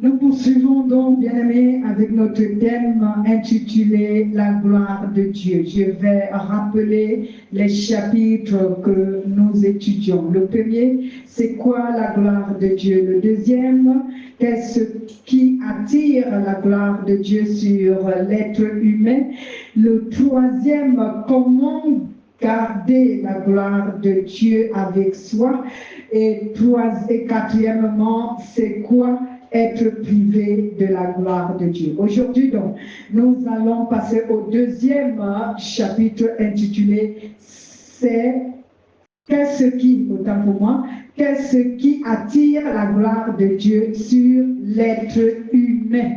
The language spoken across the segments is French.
Nous poursuivons donc, bien-aimés, avec notre thème intitulé La gloire de Dieu. Je vais rappeler les chapitres que nous étudions. Le premier, c'est quoi la gloire de Dieu? Le deuxième, qu'est-ce qui attire la gloire de Dieu sur l'être humain? Le troisième, comment garder la gloire de Dieu avec soi? Et quatrièmement, c'est quoi être privé de la gloire de Dieu? Aujourd'hui, donc, nous allons passer au deuxième chapitre intitulé c'est qu'est-ce qui, autant pour moi, qu'est-ce qui attire la gloire de Dieu sur l'être humain?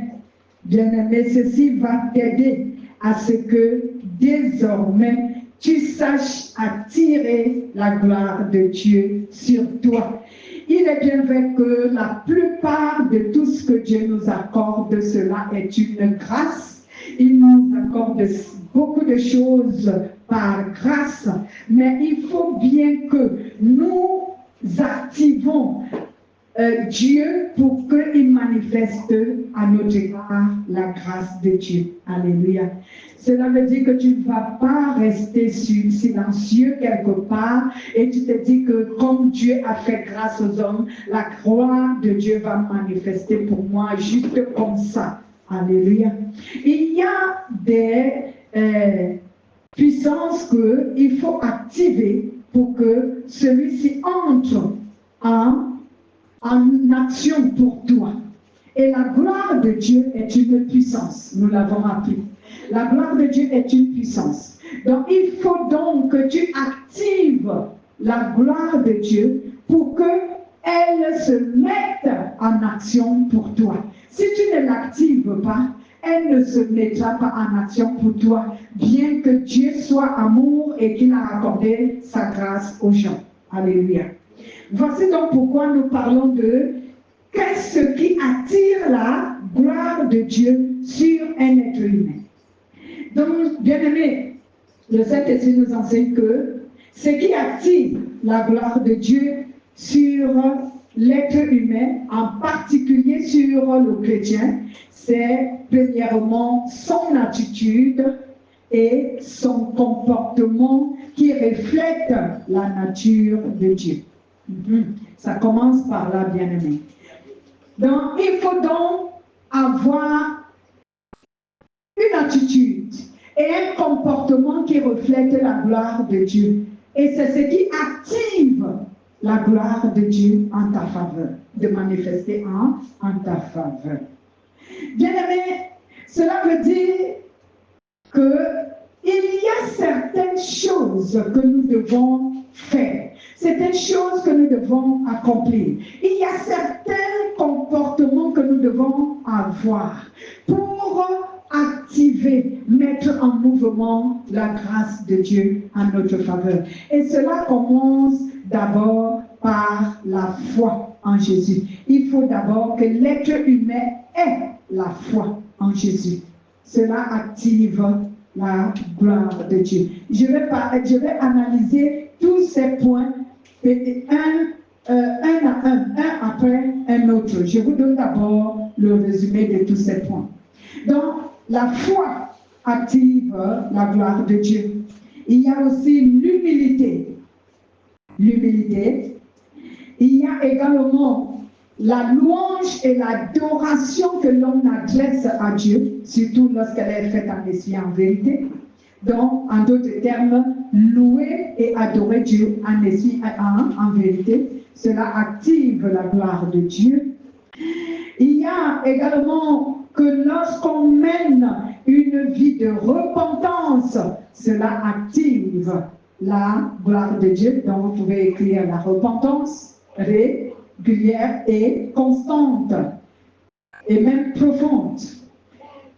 Bien-aimé, ceci va t'aider à ce que désormais tu saches attirer la gloire de Dieu sur toi. Il est bien vrai que la plupart de tout ce que Dieu nous accorde, cela est une grâce. Il nous accorde beaucoup de choses par grâce, mais il faut bien que nous activons Dieu pour qu'il manifeste à notre égard la grâce de Dieu. Alléluia. Cela veut dire que tu ne vas pas rester silencieux quelque part et tu te dis que comme Dieu a fait grâce aux hommes, la gloire de Dieu va manifester pour moi juste comme ça. Alléluia. Il y a des puissances qu'il faut activer pour que celui-ci entre en action pour toi. Et la gloire de Dieu est une puissance, nous l'avons appris. La gloire de Dieu est une puissance. Donc il faut donc que tu actives la gloire de Dieu pour qu'elle se mette en action pour toi. Si tu ne l'actives pas, elle ne se mettra pas en action pour toi, bien que Dieu soit amour et qu'il a accordé sa grâce aux gens. Alléluia. Voici donc pourquoi nous parlons de qu'est-ce qui attire la gloire de Dieu sur un être humain. Donc, bien-aimés, le Saint-Esprit nous enseigne que ce qui attire la gloire de Dieu sur l'être humain, en particulier sur le chrétien, c'est premièrement son attitude et son comportement qui reflètent la nature de Dieu. Ça commence par là, bien-aimé. Donc, il faut donc avoir une attitude et un comportement qui reflète la gloire de Dieu. Et c'est ce qui active la gloire de Dieu en ta faveur, de manifester en ta faveur. Bien-aimé, cela veut dire qu'il y a certaines choses que nous devons faire. Certaines choses que nous devons accomplir. Il y a certains comportements que nous devons avoir pour activer, mettre en mouvement la grâce de Dieu en notre faveur. Et cela commence d'abord par la foi en Jésus. Il faut d'abord que l'être humain ait la foi en Jésus. Cela active la gloire de Dieu. Je vais analyser tous ces points un après un autre. Je vous donne d'abord le résumé de tous ces points. Donc, la foi active la gloire de Dieu. Il y a aussi l'humilité. L'humilité. Il y a également la louange et l'adoration que l'homme adresse à Dieu, surtout lorsqu'elle est faite en esprit en vérité. Donc, en d'autres termes, louer et adorer Dieu en esprit en vérité, cela active la gloire de Dieu. Il y a également que lorsqu'on mène une vie de repentance, cela active la gloire de Dieu. Donc, vous pouvez écrire la repentance régulière et constante, et même profonde.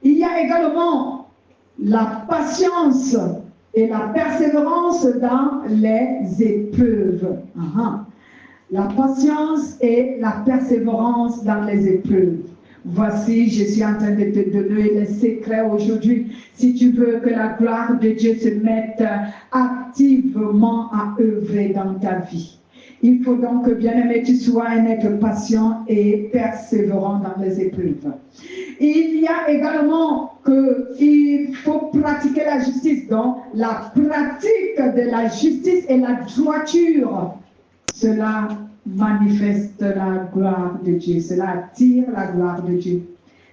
Il y a également la patience et la persévérance dans les épreuves. La patience et la persévérance dans les épreuves. Voici, je suis en train de te donner les secrets aujourd'hui. Si tu veux que la gloire de Dieu se mette activement à œuvrer dans ta vie, Il faut donc, bien-aimé, que tu sois un être patient et persévérant dans les épreuves. Il y a également qu'il faut pratiquer la justice. Donc, la pratique de la justice et la droiture, cela manifeste la gloire de Dieu. Cela attire la gloire de Dieu.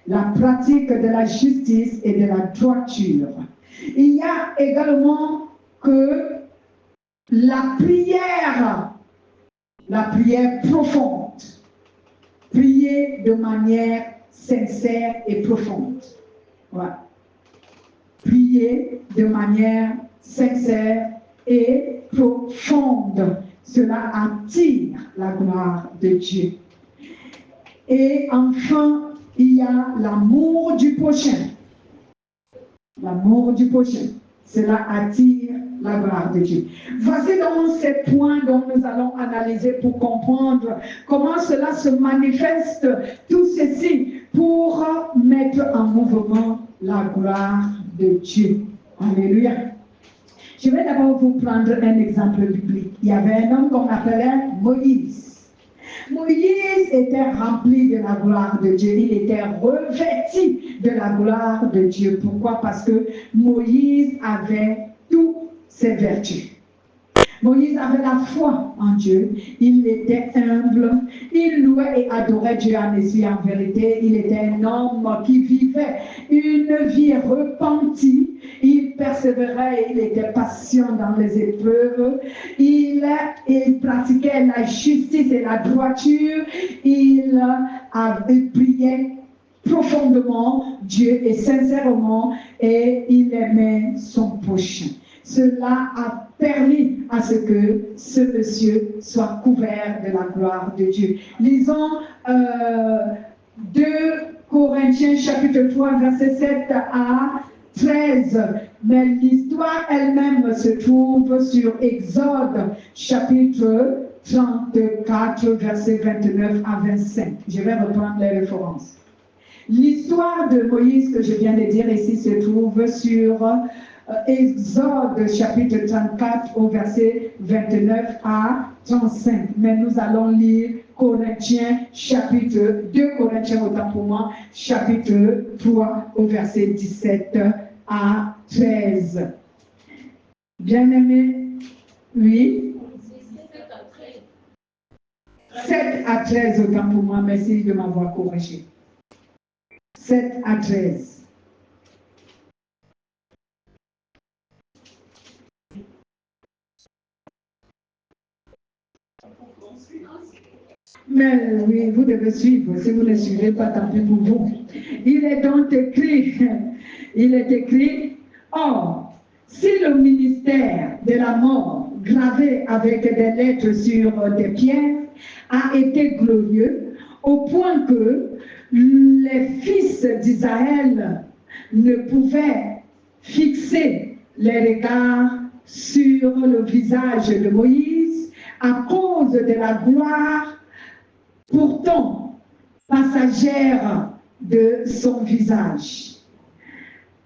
La pratique de la justice et de la droiture. Il y a également que la prière profonde, prier de manière sincère et profonde. Voilà. Prier de manière sincère et profonde. Cela attire la gloire de Dieu. Et enfin, il y a l'amour du prochain. L'amour du prochain. Cela attire la gloire de Dieu. Voici donc ces points dont nous allons analyser pour comprendre comment cela se manifeste, tout ceci, pour mettre en mouvement la gloire de Dieu. Alléluia. Je vais d'abord vous prendre un exemple biblique. Il y avait un homme qu'on appelait Moïse. Moïse était rempli de la gloire de Dieu. Il était revêtu de la gloire de Dieu. Pourquoi? Parce que Moïse avait toutes ses vertus. Moïse avait la foi en Dieu, il était humble, il louait et adorait Dieu en esprit et en vérité. Il était un homme qui vivait une vie repentie, il persévérait, il était patient dans les épreuves, il pratiquait la justice et la droiture, il priait profondément Dieu et sincèrement, et il aimait son prochain. Cela a permis à ce que ce monsieur soit couvert de la gloire de Dieu. Lisons 2 Corinthiens chapitre 3 verset 7 à 13. Mais l'histoire elle-même se trouve sur Exode chapitre 34 verset 29 à 25. Je vais reprendre les références. L'histoire de Moïse que je viens de dire ici se trouve sur Exode chapitre 34 au verset 29 à 35. Mais nous allons lire Corinthiens chapitre 2 Corinthiens autant pour moi, chapitre 3 au verset 17 à 13. Bien-aimé, oui. 7 à 13 autant pour moi, merci de m'avoir corrigé. 7 à 13. Mais oui, vous devez suivre. Si vous ne suivez pas, tant pis pour vous. Il est donc écrit, or, si le ministère de la mort, gravé avec des lettres sur des pierres, a été glorieux, au point que les fils d'Israël ne pouvaient fixer les regards sur le visage de Moïse à cause de la gloire pourtant passagère de son visage.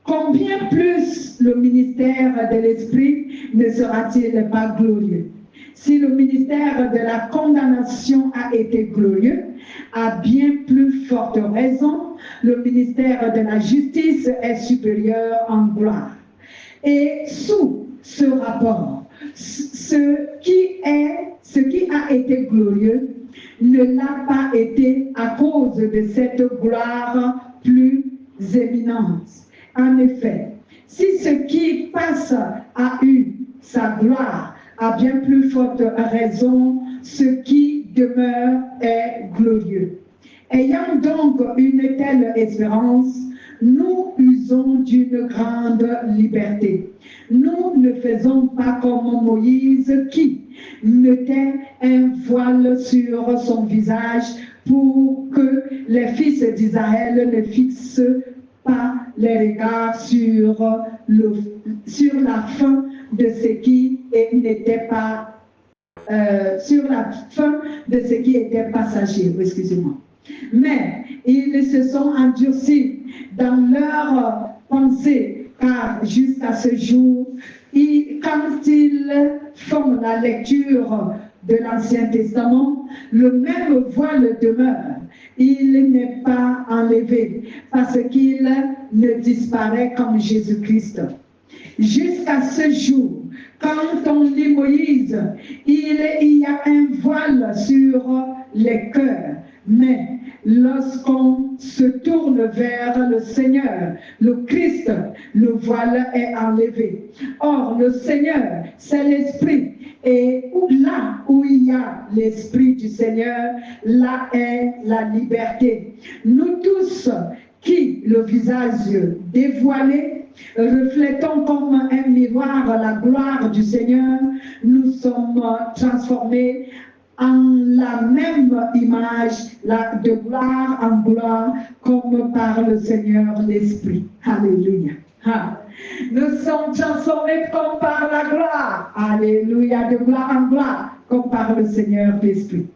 Combien plus le ministère de l'Esprit ne sera-t-il pas glorieux? Si le ministère de la condamnation a été glorieux, à bien plus forte raison, le ministère de la justice est supérieur en gloire. Et sous ce rapport, ce qui a été glorieux ne l'a pas été à cause de cette gloire plus éminente. En effet, si ce qui passe a eu sa gloire, à bien plus forte raison, ce qui demeure est glorieux. Ayant donc une telle espérance, nous usons d'une grande liberté. Nous ne faisons pas comme Moïse qui mettait un voile sur son visage pour que les fils d'Israël ne fixent pas les regards sur la fin de ce qui n'était pas sur la fin de ce qui était passager, excusez-moi. Mais ils se sont endurcis dans leur pensée, car jusqu'à ce jour, quand ils font la lecture de l'Ancien Testament, le même voile demeure. Il n'est pas enlevé parce qu'il ne disparaît comme Jésus-Christ. Jusqu'à ce jour, quand on lit Moïse, il y a un voile sur les cœurs. Mais lorsqu'on se tourne vers le Seigneur, le Christ, le voile est enlevé. Or, le Seigneur, c'est l'Esprit. Et là où il y a l'Esprit du Seigneur, là est la liberté. Nous tous qui, le visage dévoilé, reflétons comme un miroir la gloire du Seigneur, nous sommes transformés en la même image, de gloire en gloire, comme par le Seigneur l'Esprit. Alléluia. Nous sommes transformés comme par la gloire. Alléluia, de gloire en gloire, comme par le Seigneur l'Esprit.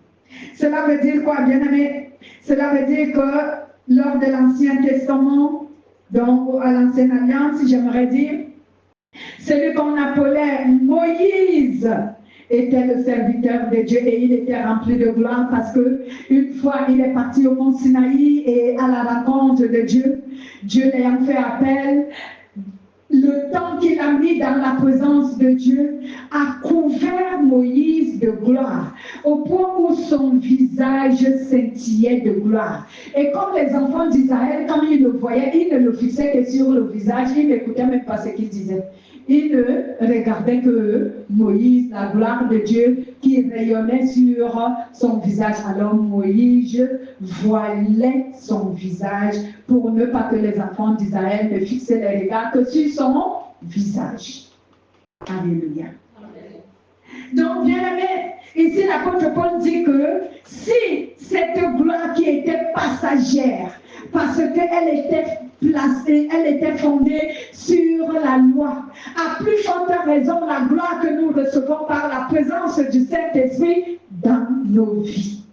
Cela veut dire quoi, bien-aimés? Cela veut dire que lors de l'Ancien Testament, donc à l'Ancienne Alliance, j'aimerais dire, celui qu'on appelait Moïse était le serviteur de Dieu et il était rempli de gloire parce que une fois il est parti au mont Sinaï et à la rencontre de Dieu, Dieu l'ayant fait appel, le temps qu'il a mis dans la présence de Dieu a couvert Moïse de gloire, au point où son visage scintillait de gloire. Et comme les enfants d'Israël, quand ils le voyaient, ils ne le fixaient que sur le visage, ils n'écoutaient même pas ce qu'il disait. Ils ne regardaient que Moïse, la gloire de Dieu qui rayonnait sur son visage. Alors Moïse voilait son visage pour ne pas que les enfants d'Israël ne fixent les regards que sur son visage. Alléluia. Donc, bien aimé, ici l'apôtre Paul dit que si cette gloire qui était passagère, parce qu'elle était placée, elle était fondée sur la loi, à plus forte raison la gloire que nous recevons par la présence du Saint-Esprit dans nos vies.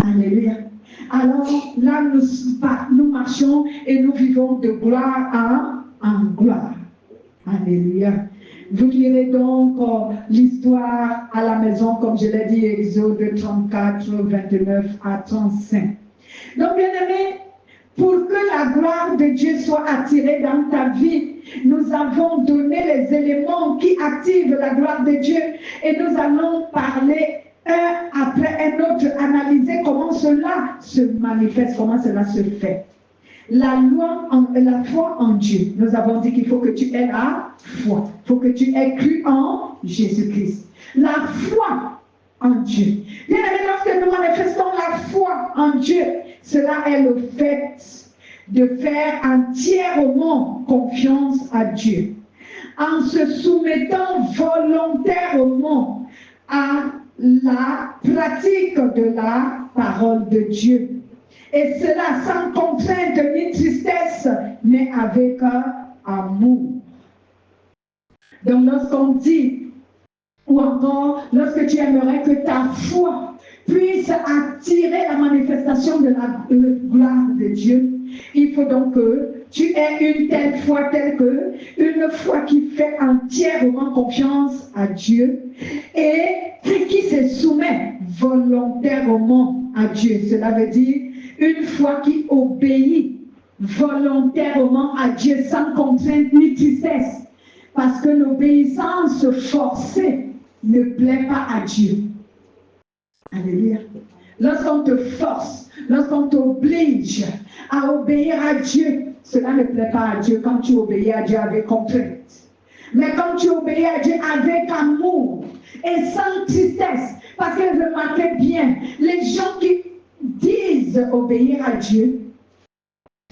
Alléluia. Alors là, nous marchons et nous vivons de gloire en gloire. Alléluia. Vous lirez donc l'histoire à la maison, comme je l'ai dit, Exode 34, 29 à 35. Donc, bien aimé, pour que la gloire de Dieu soit attirée dans ta vie, nous avons donné les éléments qui activent la gloire de Dieu et nous allons parler un après un autre, analyser comment cela se manifeste, comment cela se fait. La foi en Dieu. Nous avons dit qu'il faut que tu aies la foi. Il faut que tu aies cru en Jésus-Christ. La foi en Dieu. Bien aimé, lorsque nous manifestons la foi en Dieu, cela est le fait de faire entièrement confiance à Dieu. En se soumettant volontairement à la pratique de la parole de Dieu. Et cela sans contrainte ni tristesse, mais avec amour. Donc lorsqu'on dit, ou encore lorsque tu aimerais que ta foi puisse attirer la manifestation de la gloire de Dieu, il faut donc que tu aies une telle foi, une foi qui fait entièrement confiance à Dieu et qui se soumet volontairement à Dieu. Cela veut dire une foi qui obéit volontairement à Dieu sans contrainte ni tristesse. Parce que l'obéissance forcée ne plaît pas à Dieu. Alléluia. Lorsqu'on te force, lorsqu'on t'oblige à obéir à Dieu, cela ne plaît pas à Dieu quand tu obéis à Dieu avec contrainte. Mais quand tu obéis à Dieu avec amour et sans tristesse, parce que remarquez bien, les gens qui disent obéir à Dieu,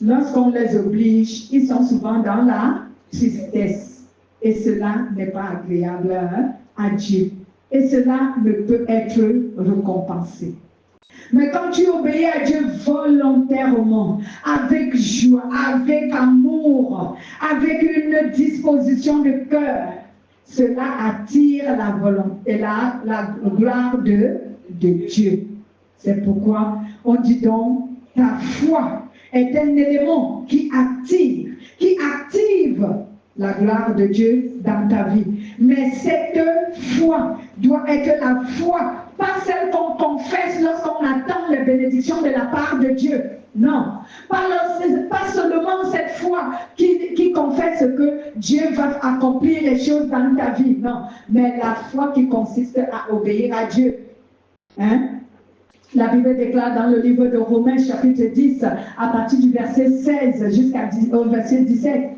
lorsqu'on les oblige, ils sont souvent dans la tristesse. Et cela n'est pas agréable à Dieu. Et cela ne peut être récompensé. Mais quand tu obéis à Dieu volontairement, avec joie, avec amour, avec une disposition de cœur, cela attire la volonté et la gloire de Dieu. C'est pourquoi on dit donc, ta foi est un élément qui active la gloire de Dieu dans ta vie. Mais cette foi doit être la foi, pas celle qu'on confesse lorsqu'on attend les bénédictions de la part de Dieu. Non, pas seulement cette foi qui confesse que Dieu va accomplir les choses dans ta vie, non, mais la foi qui consiste à obéir à Dieu. Hein? La Bible déclare dans le livre de Romains chapitre 10, à partir du verset 16 jusqu'au verset 17,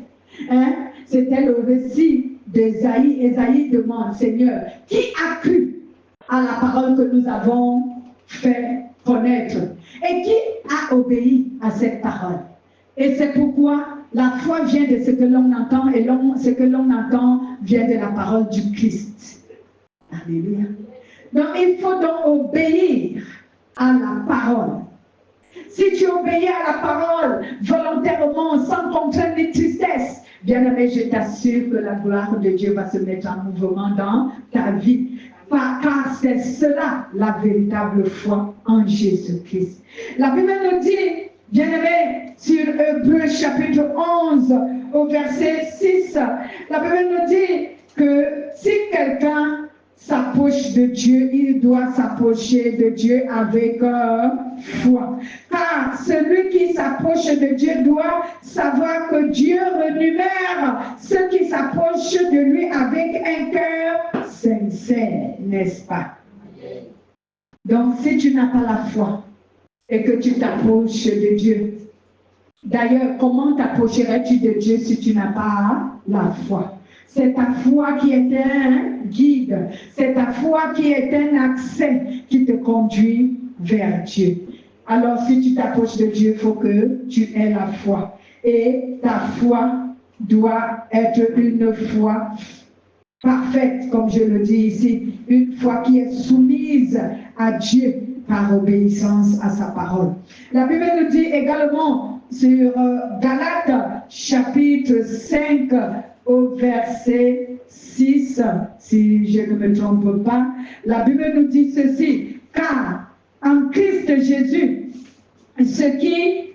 hein? C'était le récit d'Ésaïe. Ésaïe demande, Seigneur, qui a cru à la parole que nous avons fait connaître et qui a obéi à cette parole? Et c'est pourquoi la foi vient de ce que l'on entend et ce que l'on entend vient de la parole du Christ. Alléluia. Donc il faut donc obéir à la parole. Si tu obéis à la parole volontairement, sans contrainte ni tristesse, bien-aimé, je t'assure que la gloire de Dieu va se mettre en mouvement dans ta vie. Car c'est cela la véritable foi en Jésus-Christ. La Bible nous dit, bien-aimé, sur Hébreux chapitre 11, au verset 6, la Bible nous dit que si quelqu'un s'approche de Dieu, il doit s'approcher de Dieu avec foi. Car celui qui s'approche de Dieu doit savoir que Dieu rémunère ceux qui s'approchent de lui avec un cœur sincère, n'est-ce pas? Donc, si tu n'as pas la foi et que tu t'approches de Dieu, d'ailleurs, comment t'approcherais-tu de Dieu si tu n'as pas la foi? C'est ta foi qui est un guide. C'est ta foi qui est un accès qui te conduit vers Dieu. Alors, si tu t'approches de Dieu, il faut que tu aies la foi. Et ta foi doit être une foi parfaite, comme je le dis ici. Une foi qui est soumise à Dieu par obéissance à sa parole. La Bible nous dit également sur Galates, chapitre 5, au verset 6, si je ne me trompe pas, la Bible nous dit ceci, car en Christ Jésus, ce qui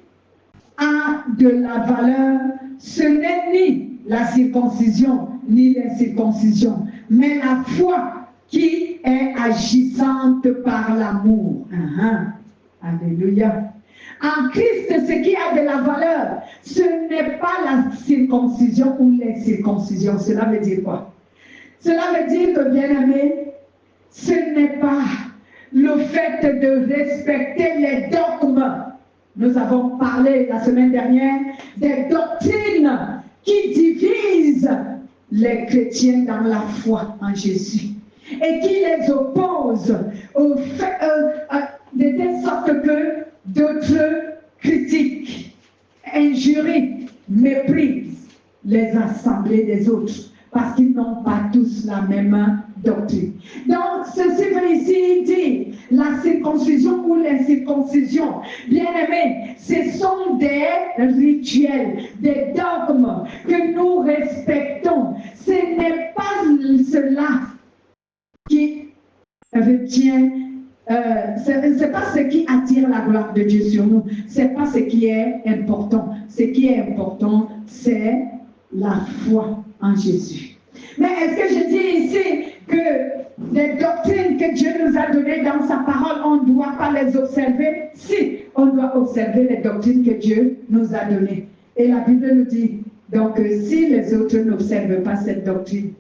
a de la valeur, ce n'est ni la circoncision, ni l'incirconcision, mais la foi qui est agissante par l'amour. Alléluia. En Christ, ce qui a de la valeur, ce n'est pas la circoncision ou l'incirconcision. Cela veut dire quoi? Cela veut dire que, bien-aimé, ce n'est pas le fait de respecter les dogmes. Nous avons parlé la semaine dernière des doctrines qui divisent les chrétiens dans la foi en Jésus et qui les opposent au fait, de telle sorte que d'autres critiquent, injurient, méprisent les assemblées des autres parce qu'ils n'ont pas tous la même doctrine. Donc, ceci veut ici dire la circoncision ou l'incirconcision. Bien-aimés, ce sont des rituels, des dogmes que nous respectons. Ce n'est pas cela qui retient. C'est pas ce qui attire la gloire de Dieu sur nous. C'est pas ce qui est important. Ce qui est important, c'est la foi en Jésus. Mais est-ce que je dis ici que les doctrines que Dieu nous a données dans sa parole, on ne doit pas les observer? Si, on doit observer les doctrines que Dieu nous a données. Et la Bible nous dit, donc, si les autres n'observent pas cette doctrine,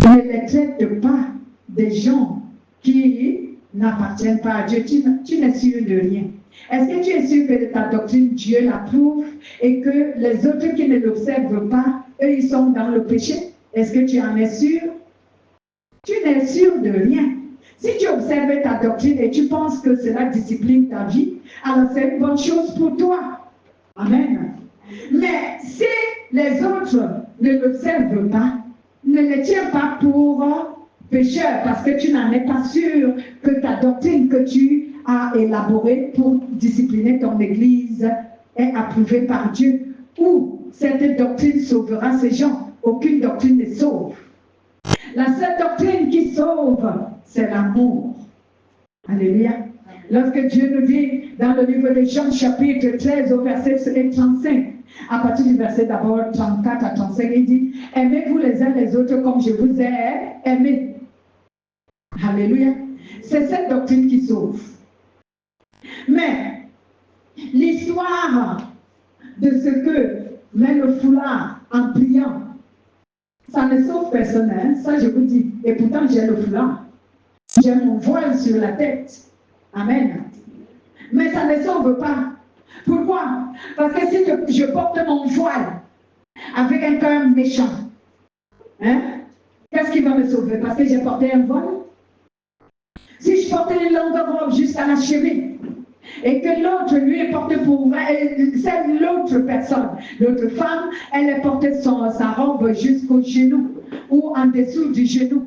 ne les traite pas des gens qui n'appartiennent pas à Dieu. Tu n'es sûr de rien. Est-ce que tu es sûr que ta doctrine, Dieu l'approuve et que les autres qui ne l'observent pas, eux, ils sont dans le péché? Est-ce que tu en es sûr? Tu n'es sûr de rien. Si tu observes ta doctrine et tu penses que cela discipline ta vie, alors c'est une bonne chose pour toi. Amen. Mais si les autres ne l'observent pas, ne les tiens pas pour pécheur parce que tu n'en es pas sûr que ta doctrine que tu as élaborée pour discipliner ton église est approuvée par Dieu. Ou cette doctrine sauvera ces gens. Aucune doctrine ne sauve. La seule doctrine qui sauve, c'est l'amour. Alléluia. Lorsque Dieu nous dit dans le livre de Jean chapitre 13 au verset 35, à partir du verset d'abord 34 à 35, il dit, aimez-vous les uns les autres comme je vous ai aimés. Alléluia. C'est cette doctrine qui sauve. Mais l'histoire de ce que met le foulard en priant, ça ne sauve personne, hein? Ça je vous dis. Et pourtant j'ai le foulard. J'ai mon voile sur la tête. Amen. Mais ça ne sauve pas. Pourquoi? Parce que si je porte mon voile avec un cœur méchant, hein? Qu'est-ce qui va me sauver? Parce que j'ai porté un voile? Si je portais une longue robe jusqu'à la cheville, et que l'autre lui est porté pour c'est l'autre personne, l'autre femme, elle est portée sa robe jusqu'au genou ou en dessous du genou.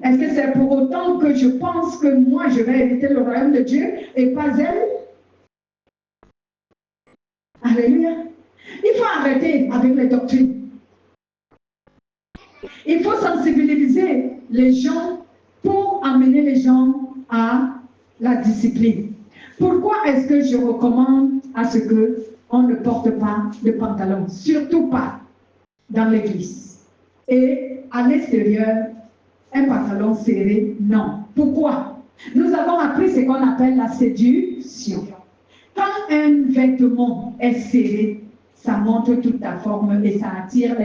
Est-ce que c'est pour autant que je pense que moi je vais hériter le royaume de Dieu et pas elle? Alléluia. Il faut arrêter avec les doctrines. Il faut sensibiliser les gens pour amener les gens à la discipline. Pourquoi est-ce que je recommande à ce qu'on ne porte pas de pantalon? Surtout pas dans l'église. Et à l'extérieur, un pantalon serré, non. Pourquoi? Nous avons appris ce qu'on appelle la séduction. Quand un vêtement est serré, ça montre toute ta forme et ça attire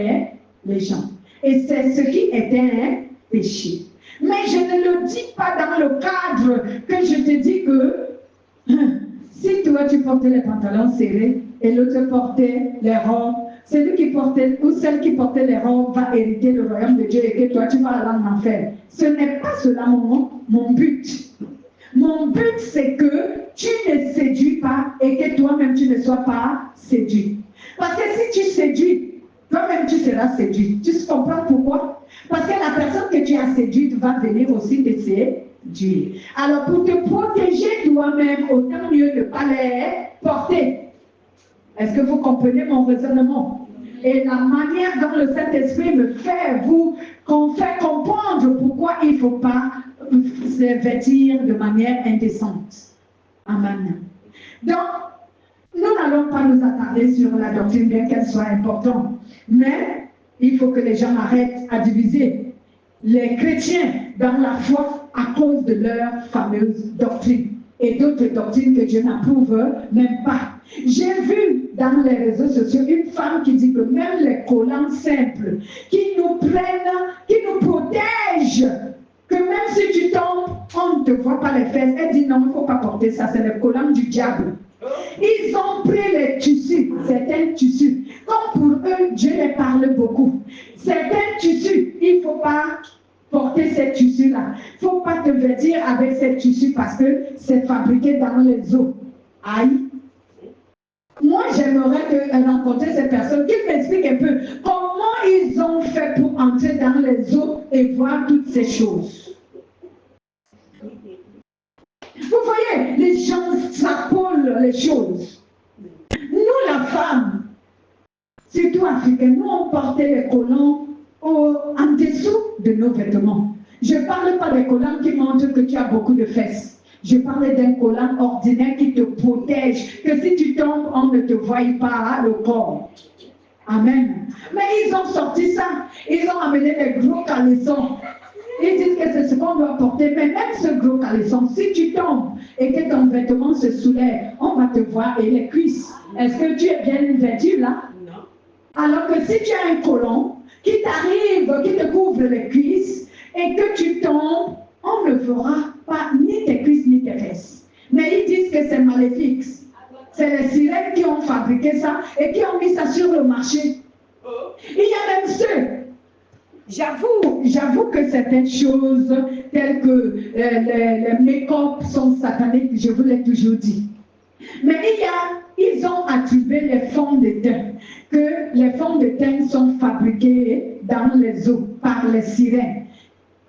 les gens. Et c'est ce qui était un péché. Mais je ne le dis pas dans le cadre que je te dis que si toi tu portais les pantalons serrés et l'autre portait les robes, celui qui portait ou celle qui portait les robes va hériter le royaume de Dieu et que toi tu vas aller en enfer. Ce n'est pas cela mon but. Mon but c'est que tu ne séduis pas et que toi-même tu ne sois pas séduit. Parce que si tu séduis, toi-même tu seras séduit. Tu comprends pourquoi? Parce que la personne que tu as séduite va venir aussi te séduire. Alors pour te protéger toi-même, autant mieux ne pas les porter. Est-ce que vous comprenez mon raisonnement? Et la manière dont le Saint-Esprit me fait comprendre pourquoi il ne faut pas se vêtir de manière indécente. Amen. Donc, nous n'allons pas nous attarder sur la doctrine, bien qu'elle soit importante. Mais il faut que les gens arrêtent à diviser les chrétiens dans la foi à cause de leur fameuse doctrine. Et d'autres doctrines que Dieu n'approuve même pas. J'ai vu dans les réseaux sociaux une femme qui dit que même les collants simples qui nous prennent, qui nous protègent, que même si tu tombes, on ne te voit pas les fesses. Elle dit non, il ne faut pas porter ça, c'est les collants du diable. Ils ont pris les tissus, certains tissus. Comme pour eux, Dieu les parle beaucoup. Certains tissus, il ne faut pas porter ces tissus-là. Il ne faut pas te vêtir avec ces tissus parce que c'est fabriqué dans les eaux. Aïe. Moi, j'aimerais rencontrer ces personnes qui m'expliquent un peu comment ils ont fait pour entrer dans les eaux et voir toutes ces choses. Vous voyez, les gens s'appellent les choses. Nous, la femme, surtout africaine, nous, on portait les collants en dessous de nos vêtements. Je ne parle pas des collants qui montrent que tu as beaucoup de fesses. Je parle d'un collant ordinaire qui te protège, que si tu tombes, on ne te voie pas le corps. Amen. Mais ils ont sorti ça. Ils ont amené les gros caleçons. Ils disent que c'est ce qu'on doit porter. Mais même ce gros caleçon, si tu tombes et que ton vêtement se soulève, on va te voir et les cuisses. Est-ce que tu es bien vêtu là? Non. Alors que si tu as un collant qui t'arrive, qui te couvre les cuisses et que tu tombes, on ne verra pas ni tes cuisses ni tes fesses. Mais ils disent que c'est maléfique. C'est les sirènes qui ont fabriqué ça et qui ont mis ça sur le marché. Il y a même ceux, j'avoue que certaines choses telles que les make-up sont sataniques, je vous l'ai toujours dit. Mais ils ont attribué les fonds de teint, que les fonds de teint sont fabriqués dans les eaux par les sirènes.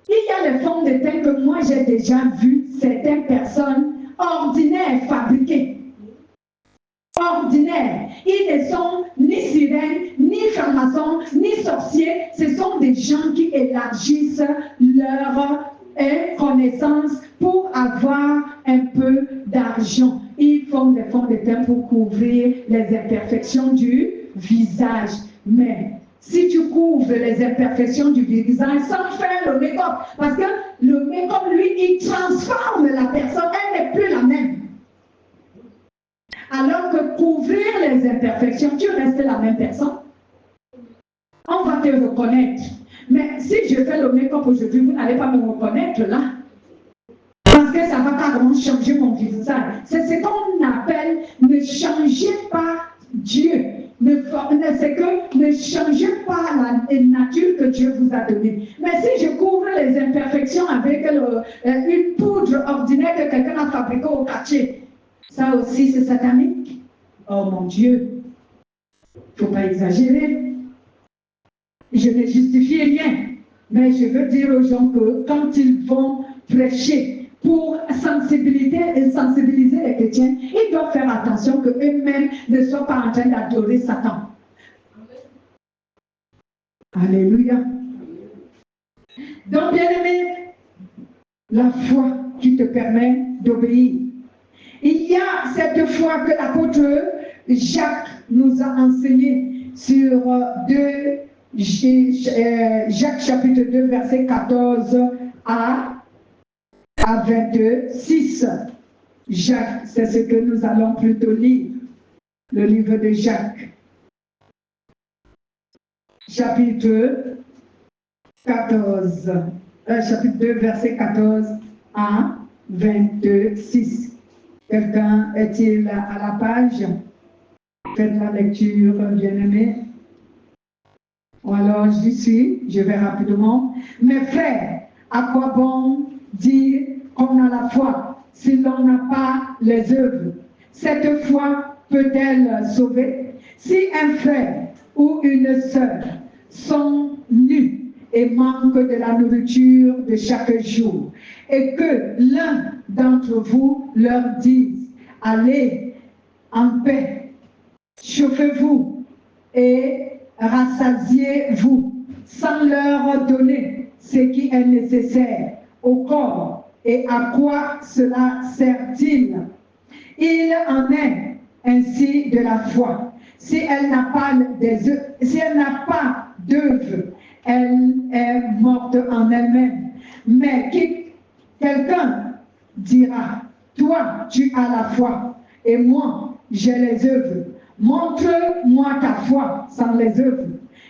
Il y a les fonds de teint que moi j'ai déjà vu certaines personnes ordinaires fabriquer. Ordinaires. Ils ne sont ni sirènes, ni francs-maçons, ni sorciers. Ce sont des gens qui élargissent leur connaissance pour avoir un peu d'argent. Ils font des fonds de teint pour couvrir les imperfections du visage. Mais si tu couvres les imperfections du visage sans faire le make-up. Parce que le make-up, lui, il transforme la personne, elle n'est plus la même. Alors que couvrir les imperfections, tu restes la même personne. On va te reconnaître. Mais si je fais le make-up aujourd'hui, vous n'allez pas me reconnaître là. Parce que ça ne va pas vraiment changer mon visage. C'est ce qu'on appelle ne changez pas Dieu. C'est que ne changez pas la nature que Dieu vous a donnée. Mais si je couvre les imperfections avec une poudre ordinaire que quelqu'un a fabriquée au quartier, ça aussi c'est satanique. Oh mon Dieu, il ne faut pas exagérer. Je ne justifie rien, mais je veux dire aux gens que quand ils vont prêcher pour sensibiliser les chrétiens, ils doivent faire attention qu'eux-mêmes ne soient pas en train d'adorer Satan. Alléluia. Donc, bien-aimé, la foi qui te permet d'obéir. Il y a cette foi que l'apôtre Jacques nous a enseigné sur Jacques chapitre 2, verset 14 à 22, 6. Jacques, c'est ce que nous allons plutôt lire. Le livre de Jacques. Chapitre 14. Chapitre 2, verset 14 à 26. Quelqu'un est-il à la page? Faites la lecture, bien-aimé. Ou alors j'y suis, je vais rapidement. Mes frères, à quoi bon dire qu'on a la foi si l'on n'a pas les œuvres? Cette foi peut-elle sauver? Si un frère ou une sœur sont nus et manquent de la nourriture de chaque jour, et que l'un d'entre vous leur dise, allez en paix, chauffez-vous et rassasiez-vous, sans leur donner ce qui est nécessaire au corps. Et à quoi cela sert-il? Il en est ainsi de la foi. Si elle n'a pas d'œuvre, elle est morte en elle-même. Mais quelqu'un dira, toi, tu as la foi, et moi, j'ai les œuvres. Montre-moi ta foi sans les œuvres,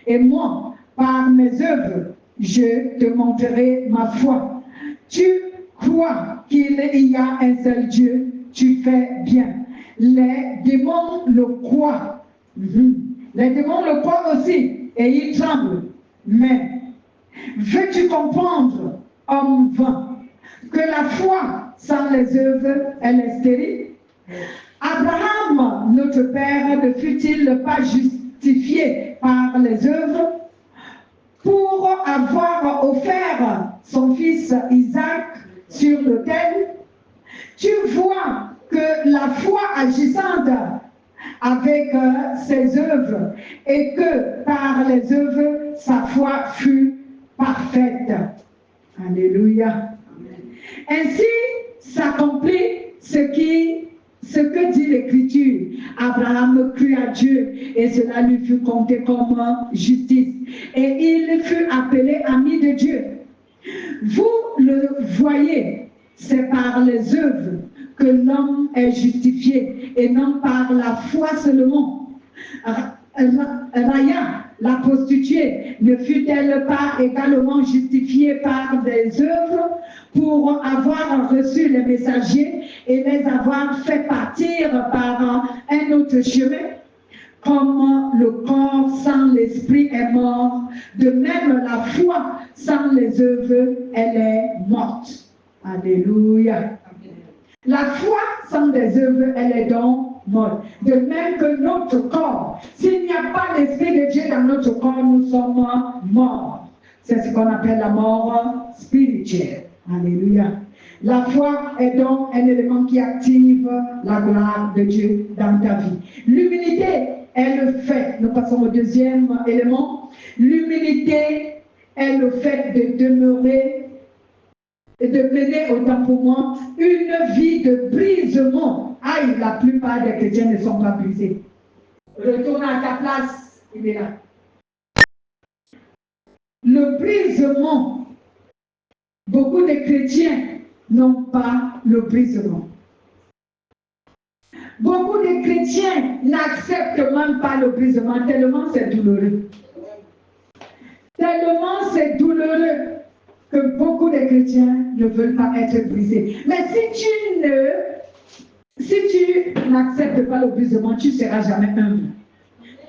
et moi, par mes œuvres, je te montrerai ma foi. Tu crois qu'il y a un seul Dieu, tu fais bien. Les démons le croient. Les démons le croient aussi, et ils tremblent. Mais veux-tu comprendre, homme vain, que la foi sans les œuvres, elle est stérile? Abraham, notre père, ne fut-il pas justifié par les œuvres pour avoir offert son fils Isaac sur l'autel? Tu vois que la foi agissante avec ses œuvres et que par les œuvres, sa foi fut parfaite. Alléluia. Ainsi s'accomplit ce que dit l'Écriture. Abraham crut à Dieu et cela lui fut compté comme justice. Et il fut appelé ami de Dieu. Vous le voyez, c'est par les œuvres que l'homme est justifié et non par la foi seulement. Raya, la prostituée, ne fut-elle pas également justifiée par des œuvres pour avoir reçu les messagers et les avoir fait partir par un autre chemin? Comme le corps sans l'esprit est mort, de même la foi sans les œuvres, elle est morte. Alléluia. La foi sans des œuvres, elle est donc morte. De même que notre corps, s'il n'y a pas l'Esprit de Dieu dans notre corps, nous sommes morts. C'est ce qu'on appelle la mort spirituelle. Alléluia. La foi est donc un élément qui active la gloire de Dieu dans ta vie. L'humilité est le fait, nous passons au deuxième élément, l'humilité est le fait de demeurer et de mener autant pour moi une vie de brisement. Aïe, la plupart des chrétiens ne sont pas brisés. Retourne à ta place, il est là. le brisement. Beaucoup de chrétiens n'ont pas le brisement. Beaucoup de chrétiens n'acceptent même pas le brisement, tellement c'est douloureux. Tellement c'est douloureux que beaucoup de chrétiens ne veulent pas être brisés. Mais si tu n'acceptes pas le brisement, tu ne seras jamais humble.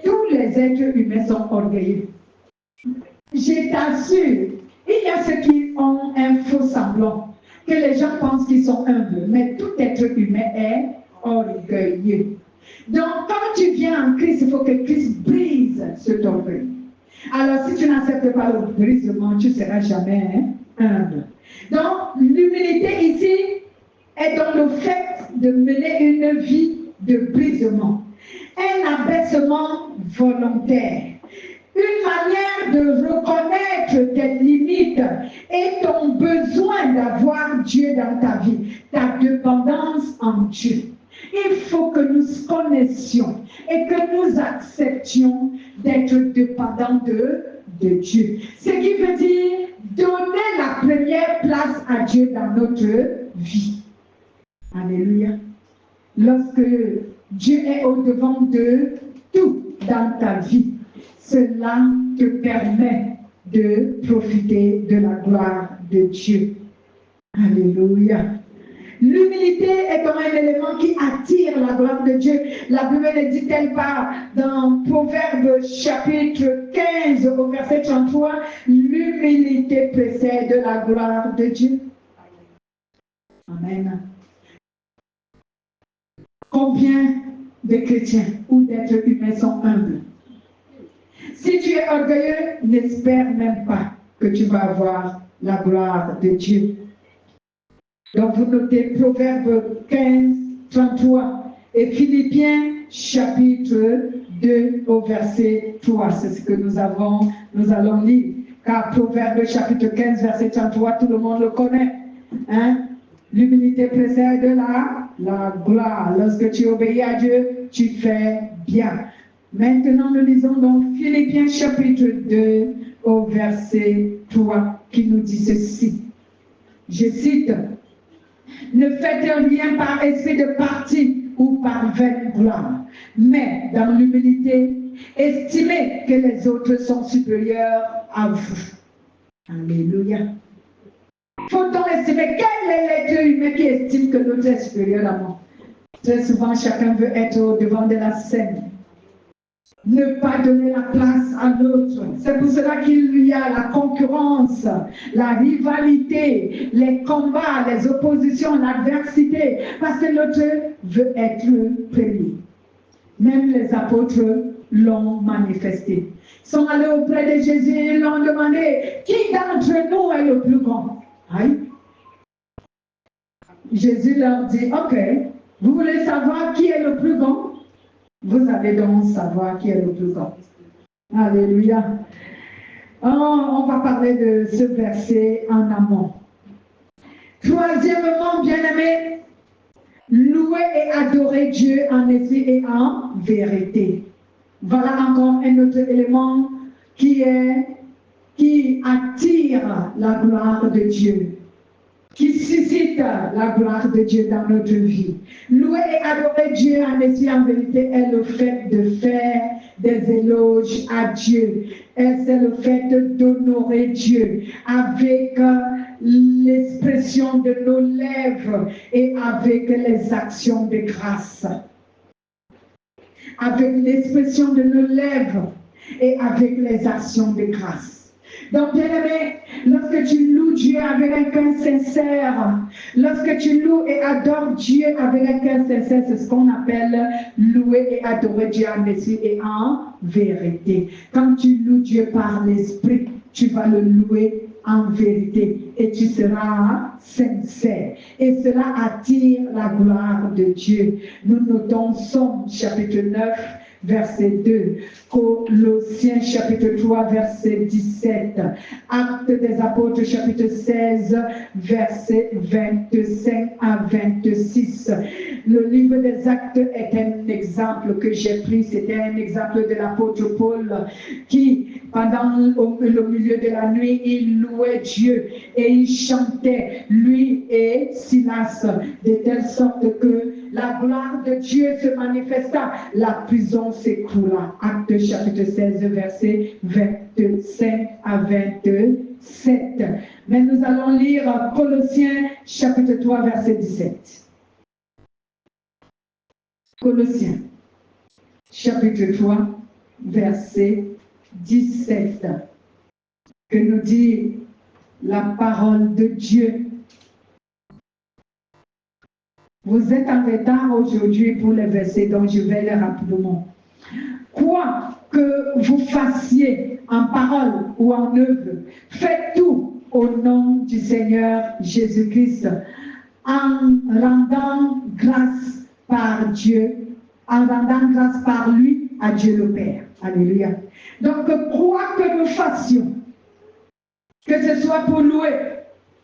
Tous les êtres humains sont orgueilleux. Je t'assure, il y a ceux qui ont un faux semblant, que les gens pensent qu'ils sont humbles, mais tout être humain est orgueilleux. Donc, quand tu viens en Christ, il faut que Christ brise cet orgueil. Alors, si tu n'acceptes pas le brisement, tu ne seras jamais humble. Donc, l'humilité ici est dans le fait de mener une vie de brisement, un abaissement volontaire, une manière de reconnaître tes limites et ton besoin d'avoir Dieu dans ta vie, ta dépendance en Dieu. Il faut que nous connaissions et que nous acceptions d'être dépendants de Dieu. Ce qui veut dire donner la première place à Dieu dans notre vie. Alléluia. Lorsque Dieu est au-devant de tout dans ta vie, cela te permet de profiter de la gloire de Dieu. Alléluia. L'humilité est comme un élément qui attire la gloire de Dieu. La Bible ne dit-elle pas dans Proverbes chapitre 15 au verset 33, l'humilité précède la gloire de Dieu. Amen. Combien de chrétiens ou d'êtres humains sont humbles? Si tu es orgueilleux, n'espère même pas que tu vas avoir la gloire de Dieu. Donc vous notez Proverbes 15, 33 et Philippiens chapitre 2 au verset 3. C'est ce que nous allons lire. Car Proverbes chapitre 15, verset 33, tout le monde le connaît. Hein? L'humilité précède la gloire. Lorsque tu obéis à Dieu, tu fais bien. Maintenant, nous lisons donc Philippiens chapitre 2 au verset 3 qui nous dit ceci. Je cite, « Ne faites rien par esprit de parti ou par vaine gloire, mais dans l'humilité, estimez que les autres sont supérieurs à vous. » Alléluia. Faut-on estimer quel est l'être humain qui estime que l'autre est supérieur à moi? Très souvent, chacun veut être au devant de la scène. Ne pas donner la place à l'autre. C'est pour cela qu'il y a la concurrence, la rivalité, les combats, les oppositions, l'adversité, parce que l'autre veut être premier. Même les apôtres l'ont manifesté. Ils sont allés auprès de Jésus et l'ont demandé, qui d'entre nous est le plus grand? Aïe. Jésus leur dit, ok, vous voulez savoir qui est le plus grand? Vous allez donc savoir qui est le plus grand. Alléluia. On va parler de ce verset en amont. Troisièmement, bien-aimés, louer et adorer Dieu en esprit et en vérité. Voilà encore un autre élément qui attire la gloire de Dieu, qui suscite la gloire de Dieu dans notre vie. Louer et adorer Dieu en esprit et en vérité est le fait de faire des éloges à Dieu. Et c'est le fait d'honorer Dieu avec l'expression de nos lèvres et avec les actions de grâce. Avec l'expression de nos lèvres et avec les actions de grâce. Donc, bien-aimé, lorsque tu loues Dieu avec un cœur sincère, lorsque tu loues et adores Dieu avec un cœur sincère, c'est ce qu'on appelle louer et adorer Dieu en esprit et en vérité. Quand tu loues Dieu par l'esprit, tu vas le louer en vérité et tu seras sincère. Et cela attire la gloire de Dieu. Nous notons Somme chapitre 9, verset 2. Colossiens chapitre 3, verset 17. Actes des apôtres chapitre 16, verset 25 à 26. Le livre des Actes est un exemple que j'ai pris. C'était un exemple de l'apôtre Paul qui, pendant le milieu de la nuit, il louait Dieu et il chantait, lui et Silas, de telle sorte que la gloire de Dieu se manifesta. La prison s'écroula. Acte chapitre 16, verset 25 à 27. Mais nous allons lire Colossiens chapitre 3, verset 17. Colossiens chapitre 3, verset 17. Que nous dit la parole de Dieu. Vous êtes en retard aujourd'hui pour les versets, donc je vais les rapidement. Quoi que vous fassiez en parole ou en œuvre, faites tout au nom du Seigneur Jésus-Christ, en rendant grâce par Dieu, en rendant grâce par lui à Dieu le Père. Alléluia. Donc, quoi que nous fassions, que ce soit pour louer,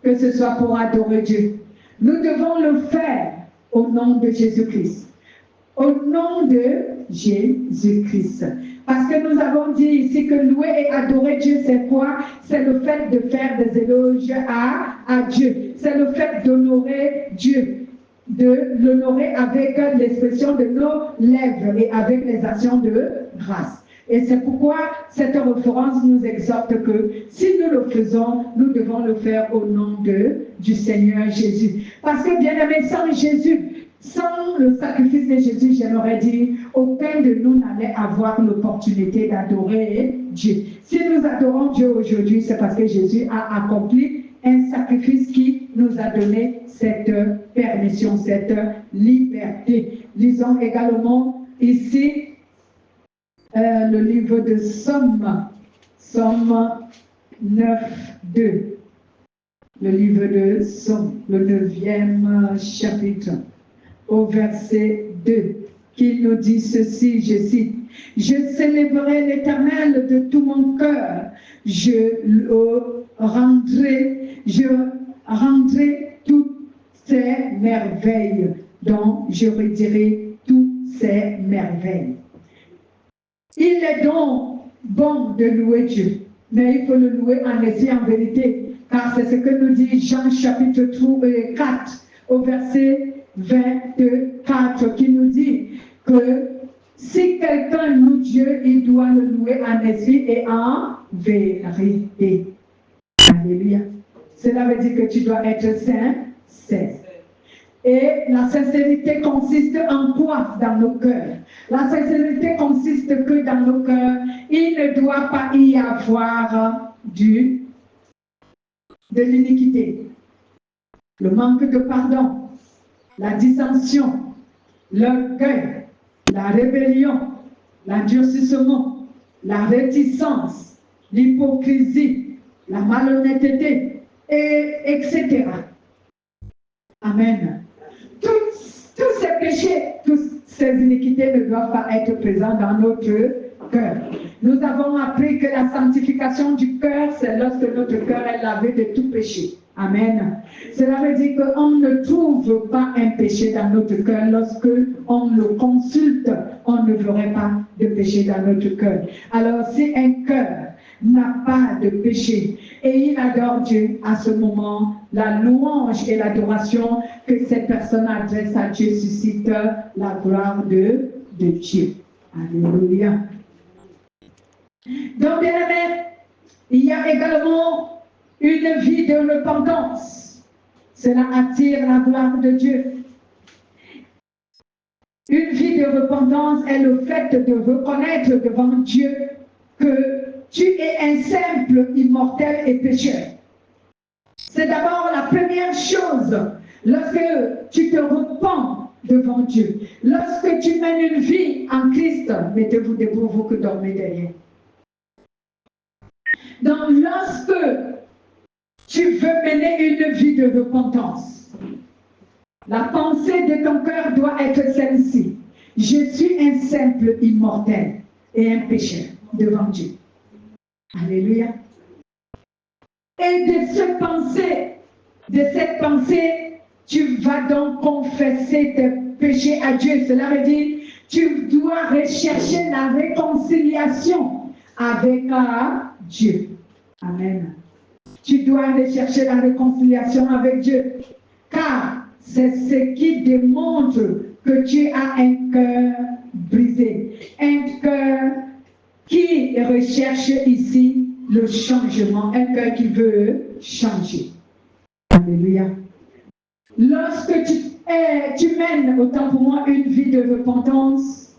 que ce soit pour adorer Dieu, nous devons le faire au nom de Jésus-Christ. Au nom de Jésus-Christ. Parce que nous avons dit ici que louer et adorer Dieu, c'est quoi? C'est le fait de faire des éloges à Dieu. C'est le fait d'honorer Dieu. De l'honorer avec l'expression de nos lèvres et avec les actions de grâce. Et c'est pourquoi cette référence nous exhorte que si nous le faisons, nous devons le faire au nom du Seigneur Jésus. Parce que bien aimé, sans Jésus, sans le sacrifice de Jésus, j'aimerais dire, aucun de nous n'allait avoir l'opportunité d'adorer Dieu. Si nous adorons Dieu aujourd'hui, c'est parce que Jésus a accompli un sacrifice qui nous a donné cette permission, cette liberté. Lisons également ici le livre de Somme 9, 2. Le livre de Somme, le 9e chapitre, au verset 2, qui nous dit ceci, je cite, « Je célébrerai l'Éternel de tout mon cœur, je rendrai toutes ces merveilles, dont je redirai toutes ces merveilles. » Il est donc bon de louer Dieu, mais il faut le louer en esprit, en vérité, car c'est ce que nous dit Jean chapitre 4 au verset 24 qui nous dit que si quelqu'un loue Dieu, il doit le louer en esprit et en vérité. Alléluia. Cela veut dire que tu dois être sincère. Et la sincérité consiste en quoi dans nos cœurs? La sincérité consiste que dans nos cœurs, il ne doit pas y avoir de l'iniquité, le manque de pardon, la dissension, l'orgueil, la rébellion, l'endurcissement, la réticence, l'hypocrisie, la malhonnêteté, etc. Amen. Tous ces péchés, toutes ces iniquités ne doivent pas être présents dans notre cœur. Nous avons appris que la sanctification du cœur, c'est lorsque notre cœur est lavé de tout péché. Amen. Cela veut dire qu'on ne trouve pas un péché dans notre cœur. Lorsque on le consulte, on ne verrait pas de péché dans notre cœur. Alors, si un cœur n'a pas de péché et il adore Dieu, à ce moment, la louange et l'adoration que cette personne adresse à Dieu suscite la gloire de Dieu. Alléluia. Donc, bien aimé, il y a également une vie de repentance. Cela attire la gloire de Dieu. Une vie de repentance est le fait de reconnaître devant Dieu que tu es un simple immortel et pécheur. C'est d'abord la première chose lorsque tu te repens devant Dieu. Lorsque tu mènes une vie en Christ, mettez-vous debout, vous que dormez derrière. Donc, lorsque tu veux mener une vie de repentance, la pensée de ton cœur doit être celle-ci. je suis un simple immortel et un pécheur devant Dieu. Alléluia. Et de cette pensée, tu vas donc confesser tes péchés à Dieu. Cela veut dire, tu dois rechercher la réconciliation avec Dieu. Amen. Tu dois rechercher la réconciliation avec Dieu. Car c'est ce qui démontre que tu as un cœur brisé. Un cœur qui recherche ici le changement. Un cœur qui veut changer. Alléluia. Lorsque tu mènes, autant pour moi, une vie de repentance,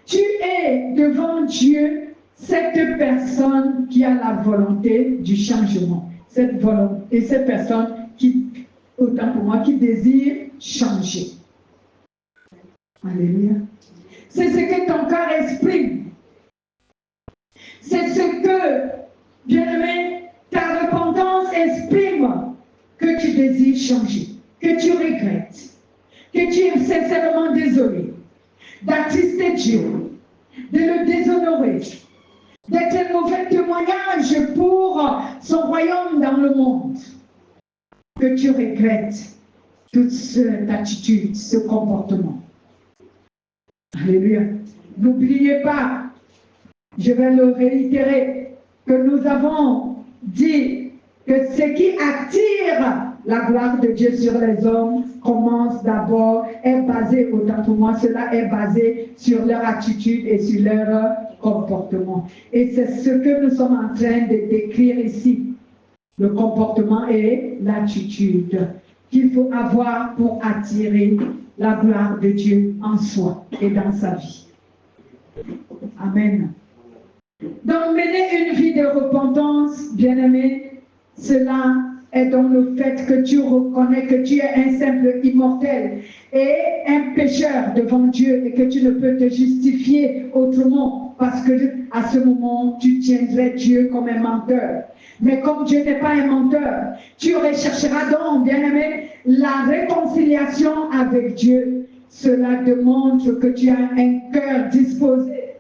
tu es devant Dieu cette personne qui a la volonté du changement. Cette personne qui, autant pour moi, qui désire changer. Alléluia. C'est ce que ton cœur exprime. C'est ce que, bien-aimé, ta repentance exprime que tu désires changer, que tu regrettes, que tu es sincèrement désolé d'attrister Dieu, de le déshonorer, d'être un mauvais témoignage pour son royaume dans le monde, que tu regrettes toute cette attitude, ce comportement. Alléluia. N'oubliez pas, je vais le réitérer, que nous avons dit que ce qui attire la gloire de Dieu sur les hommes commence d'abord, est basé, autant pour moi, cela est basé sur leur attitude et sur leur comportement. Et c'est ce que nous sommes en train de décrire ici. Le comportement et l'attitude qu'il faut avoir pour attirer la gloire de Dieu en soi et dans sa vie. Amen. Donc, mener une vie de repentance, bien-aimé, cela est dans le fait que tu reconnais que tu es un simple immortel et un pécheur devant Dieu et que tu ne peux te justifier autrement parce que à ce moment, tu tiendrais Dieu comme un menteur. Mais comme Dieu n'est pas un menteur, tu rechercheras donc, bien-aimé, la réconciliation avec Dieu. Cela démontre que tu as un cœur disposé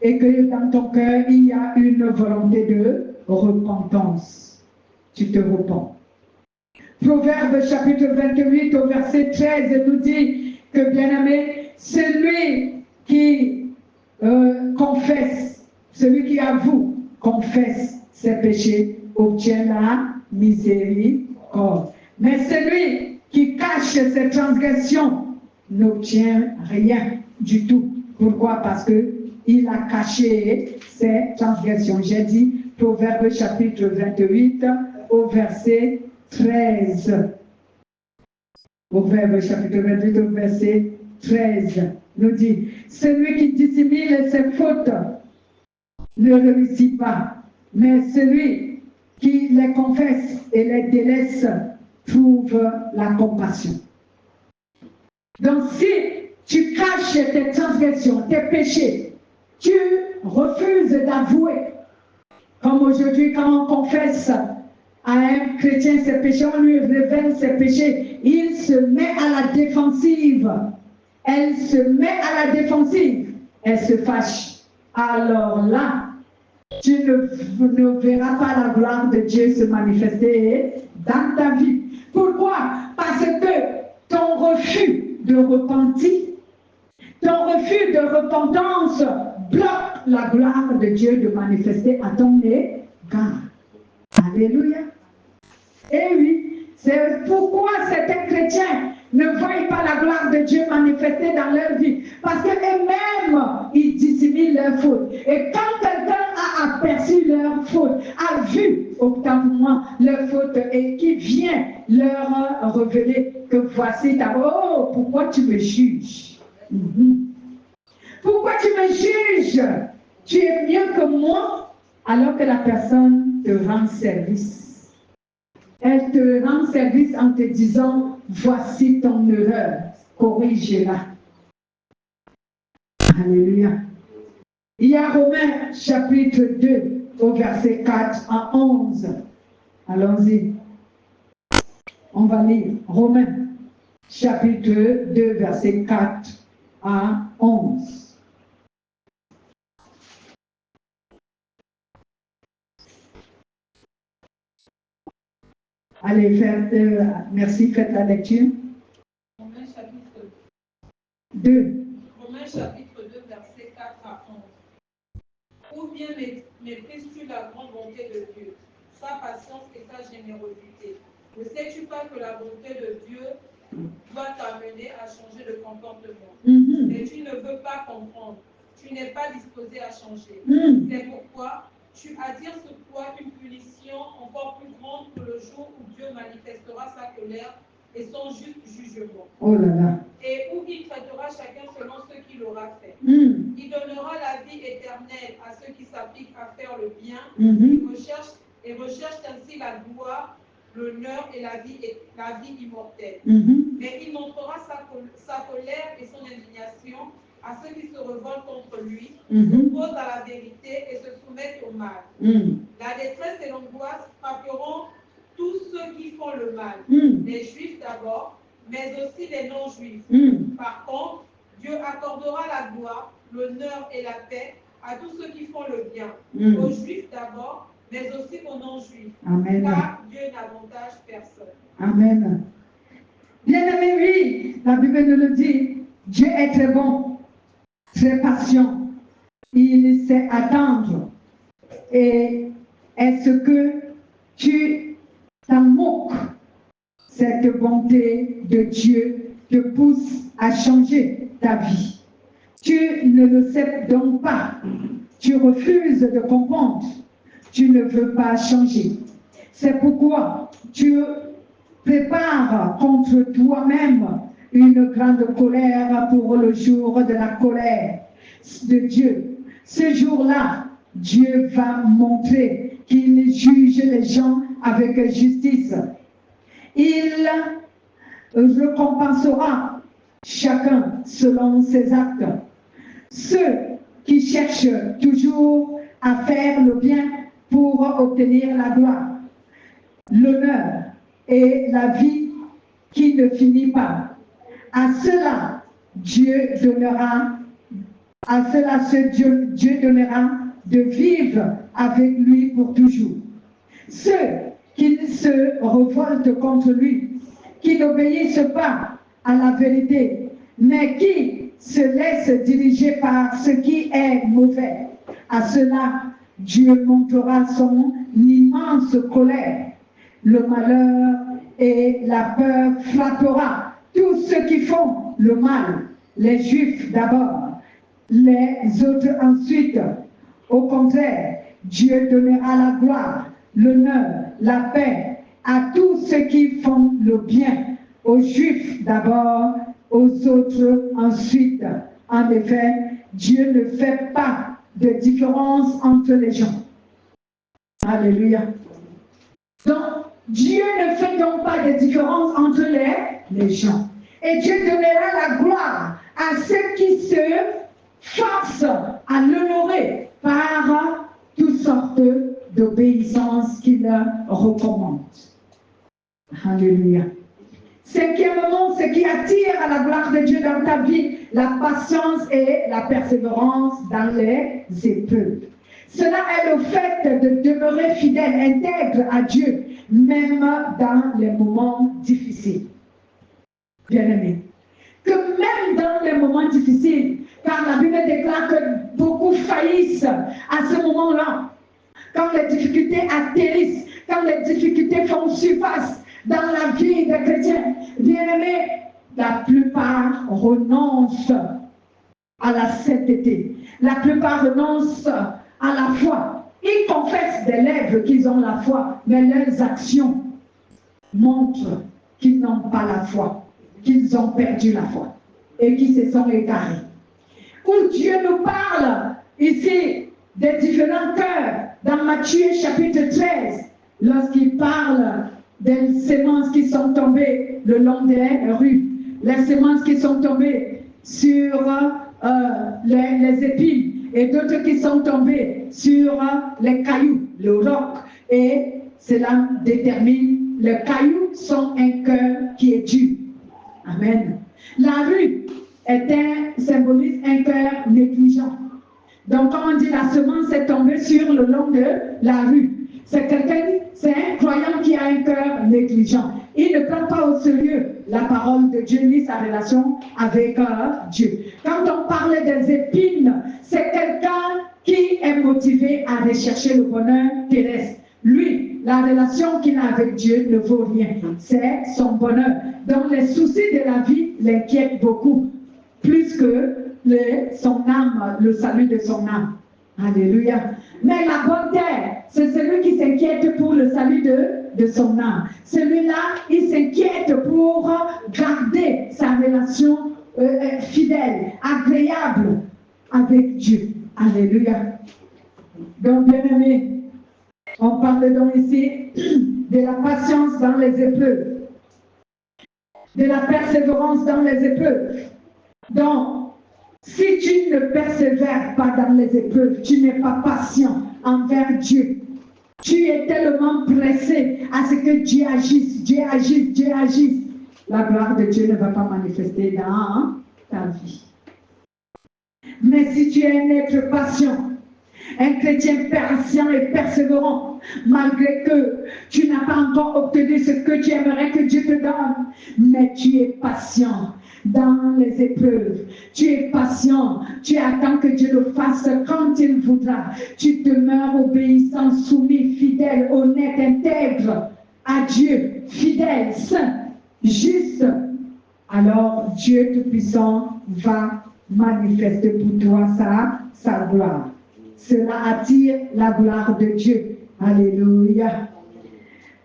et que dans ton cœur, il y a une volonté de repentance. Tu te repens. Proverbe chapitre 28 au verset 13 nous dit que, bien-aimé, celui qui confesse, celui qui avoue, confesse ses péchés, obtient la miséricorde. Mais celui qui cache ses transgressions n'obtient rien du tout. Pourquoi? Parce qu'il a caché ses transgressions. J'ai dit Proverbe chapitre 28 au verset 13. Proverbe chapitre 28 au verset 13 nous dit, celui qui dissimule ses fautes ne réussit pas, mais celui qui les confesse et les délaisse trouve la compassion. Donc si tu caches tes transgressions, tes péchés, tu refuses d'avouer, comme aujourd'hui quand on confesse à un chrétien ses péchés, on lui révèle ses péchés, il se met à la défensive. Elle se met à la défensive. Elle se fâche. Alors là, tu ne verras pas la gloire de Dieu se manifester dans ta vie. Pourquoi? Parce que ton refus de repentir, ton refus de repentance bloque la gloire de Dieu de manifester à ton égard. Alléluia. Et oui, c'est pourquoi certains chrétiens ne voient pas la gloire de Dieu manifester dans leur vie. Parce qu'eux-mêmes, ils dissimulent leurs fautes. Et quand quelqu'un a aperçu leur faute, a vu, autant pour moi, leur faute, et qui vient leur révéler que voici ta... Oh, pourquoi tu me juges? Pourquoi tu me juges? Tu es mieux que moi, alors que la personne te rend service. Elle te rend service en te disant, voici ton erreur, corrige-la. Alléluia. Il y a Romains chapitre 2 au verset 4 à 11. Allons-y. On va lire Romains chapitre 2, versets 4 à 11. Allez, merci, faites la lecture. Romains chapitre 2. Romains chapitre 2, versets 4 à 11. Ou bien méprises-tu la grande bonté de Dieu, sa patience et sa générosité? Ne sais-tu pas que la bonté de Dieu doit t'amener à changer de comportement? Mais tu ne veux pas comprendre. Tu n'es pas disposé à changer. C'est pourquoi tu attires sur toi une punition encore plus grande que le jour où Dieu manifestera sa colère et son juste jugement. Oh là là. Et où il traitera chacun selon ce qu'il aura fait. Il donnera la vie éternelle à ceux qui s'appliquent à faire le bien et recherchent ainsi la gloire, l'honneur et la vie immortelle. Mais il montrera sa colère et son indignation à ceux qui se révoltent contre lui, s'opposent à la vérité et se soumettent au mal. La détresse et l'angoisse frapperont tous ceux qui font le mal, les juifs d'abord, mais aussi les non-juifs. Par contre, Dieu accordera la gloire, l'honneur et la paix à tous ceux qui font le bien, aux juifs d'abord, mais aussi aux non-juifs. Car Dieu n'avantage personne. Amen. Bien-aimé, oui, la Bible nous le dit, Dieu est très bon, très patient. Il sait attendre. Et est-ce que tu t'en moques? Cette bonté de Dieu te pousse à changer ta vie. Tu ne le sais donc pas. Tu refuses de comprendre. Tu ne veux pas changer. C'est pourquoi tu prépares contre toi-même une grande colère pour le jour de la colère de Dieu. Ce jour-là, Dieu va montrer qu'il juge les gens avec justice. Il récompensera chacun selon ses actes. Ceux qui cherchent toujours à faire le bien pour obtenir la gloire, l'honneur et la vie qui ne finit pas. À cela, Dieu donnera de vivre avec lui pour toujours. Ceux qui se révoltent contre lui, qui n'obéissent pas à la vérité, mais qui se laissent diriger par ce qui est mauvais, à cela, Dieu montrera son immense colère. Le malheur et la peur frappera tous ceux qui font le mal, les Juifs d'abord, les autres ensuite. Au contraire, Dieu donnera la gloire, l'honneur, la paix à tous ceux qui font le bien, aux Juifs d'abord, aux autres ensuite. En effet, Dieu ne fait pas de différence entre les gens. Alléluia. Donc, Dieu ne fait donc pas de différence entre les gens. Et Dieu donnera la gloire à ceux qui se forcent à l'honorer par toutes sortes d'obéissances qu'il recommande. Alléluia. Cinquièmement, ce qui attire à la gloire de Dieu dans ta vie, la patience et la persévérance dans les épreuves. Cela est le fait de demeurer fidèle, intègre à Dieu, même dans les moments difficiles. Bien-aimé. Que même dans les moments difficiles, car la Bible déclare que beaucoup faillissent à ce moment-là, quand les difficultés atterrissent, quand les difficultés font surface dans la vie des chrétiens, bien-aimés, la plupart renoncent à la sainteté. La plupart renoncent à la foi. Ils confessent des lèvres qu'ils ont la foi, mais leurs actions montrent qu'ils n'ont pas la foi, qu'ils ont perdu la foi et qu'ils se sont égarés. Où Dieu nous parle ici des différents cœurs dans Matthieu chapitre 13, lorsqu'il parle des semences qui sont tombées le long des rues, les semences qui sont tombées sur les épines et d'autres qui sont tombées sur les cailloux, le roc, et cela détermine, les cailloux sont un cœur qui est dur. Amen. La rue symbolise un cœur négligent. Donc, quand on dit la semence est tombée sur le long de la rue, c'est un croyant qui a un cœur négligent. Il ne prend pas au sérieux la parole de Dieu ni sa relation avec Dieu. Quand on parle des épines, c'est quelqu'un qui est motivé à rechercher le bonheur terrestre. Lui, la relation qu'il a avec Dieu ne vaut rien. C'est son bonheur. Donc, les soucis de la vie l'inquiètent beaucoup, plus que son âme, le salut de son âme. Alléluia. Mais la bonne terre, c'est celui qui s'inquiète pour le salut de son âme. Celui-là, il s'inquiète pour garder sa relation fidèle, agréable avec Dieu. Alléluia. Donc, bien aimé, on parle donc ici de la patience dans les épreuves, de la persévérance dans les épreuves. Donc, si tu ne persévères pas dans les épreuves, tu n'es pas patient envers Dieu. Tu es tellement pressé à ce que Dieu agisse, Dieu agisse, Dieu agisse. La gloire de Dieu ne va pas manifester dans ta vie. Mais si tu es un être patient, un chrétien patient et persévérant, malgré que tu n'as pas encore obtenu ce que tu aimerais que Dieu te donne, mais tu es patient dans les épreuves, tu es patient, tu attends que Dieu le fasse quand il voudra, tu demeures obéissant, soumis, fidèle, honnête, intègre à Dieu, fidèle, saint, juste, alors Dieu Tout-Puissant va manifester pour toi sa gloire. Cela attire la gloire de Dieu. Alléluia.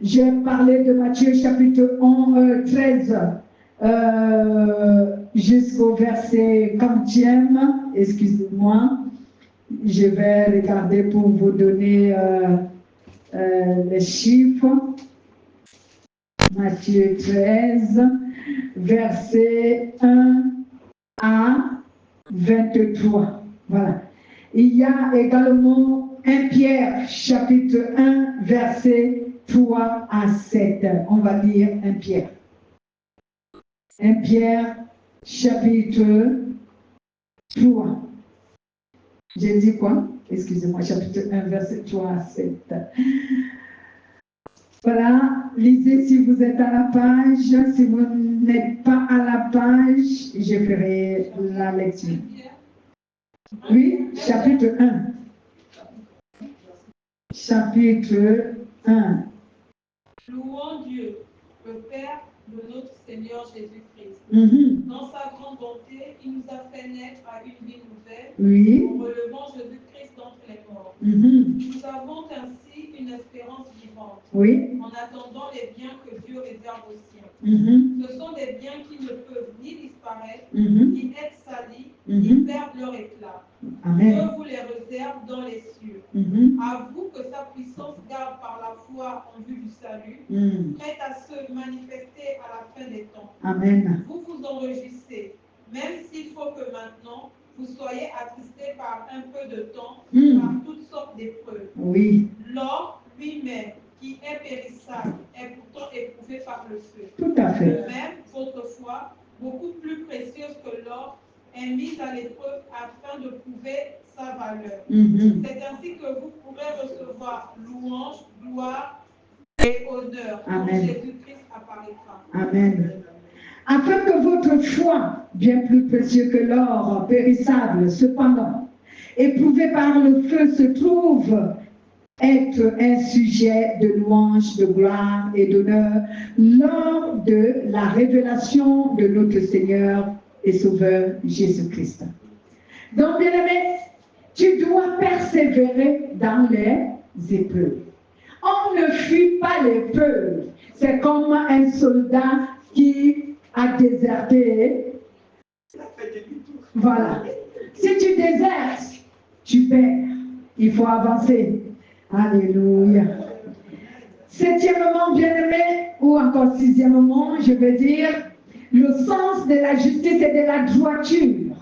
J'ai parlé de Matthieu chapitre 13 jusqu'au verset 40e. Excusez-moi. Je vais regarder pour vous donner les chiffres. Matthieu 13, verset 1 à 23. Voilà. Il y a également 1 Pierre, chapitre 1, verset 3 à 7. On va lire 1 Pierre. 1 Pierre, chapitre 3. J'ai dit quoi? Excusez-moi, chapitre 1, verset 3 à 7. Voilà, lisez si vous êtes à la page. Si vous n'êtes pas à la page, je ferai la lecture. Oui, chapitre 1. Chapitre 1. Louons Dieu, le Père de notre Seigneur Jésus-Christ. Dans sa grande bonté, il nous a fait naître à une vie nouvelle, en relevant Jésus-Christ d'entre les morts. Nous avons ainsi une espérance vivante, en attendant les biens que Dieu réserve aux siens. Ce sont des biens qui ne peuvent ni disparaître, ni être salis, ni perdre leur éclat. Amen. Dieu vous les réserve dans les cieux. À vous que sa puissance garde par la foi en vue du salut, prête à se manifester à la fin des temps. Amen. Vous vous en réjouissez, même s'il faut que maintenant vous soyez attristés par un peu de temps, par toutes sortes d'épreuves. L'or lui-même, qui est périssable, est pourtant éprouvé par le feu. Tout à fait. De même, votre foi, beaucoup plus précieuse que l'or, est mise à l'épreuve afin de prouver sa valeur. C'est ainsi que vous pourrez recevoir louange, gloire et honneur quand Jésus-Christ apparaîtra. Amen. Afin que votre foi, bien plus précieuse que l'or périssable, cependant, éprouvée par le feu, se trouve être un sujet de louange, de gloire et d'honneur lors de la révélation de notre Seigneur et Sauveur Jésus-Christ. Donc, bien-aimé, tu dois persévérer dans les épreuves. On ne fuit pas l'épreuve. C'est comme un soldat qui a déserté. Voilà. Si tu désertes, tu perds. Il faut avancer. Alléluia. Septièmement, bien-aimé, ou encore sixièmement, je veux dire, le sens de la justice et de la droiture.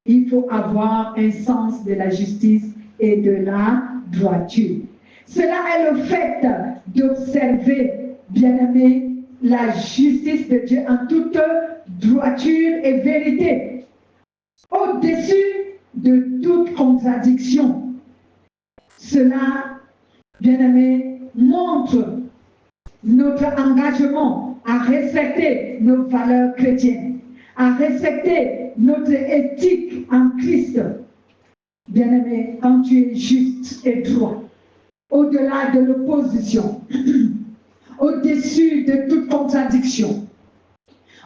Il faut avoir un sens de la justice et de la droiture. Cela est le fait d'observer, bien-aimé, la justice de Dieu en toute droiture et vérité, au-dessus de toute contradiction. Cela, bien-aimés, montre notre engagement à respecter nos valeurs chrétiennes, à respecter notre éthique en Christ. Bien-aimé, quand tu es juste et droit, au-delà de l'opposition, au-dessus de toute contradiction,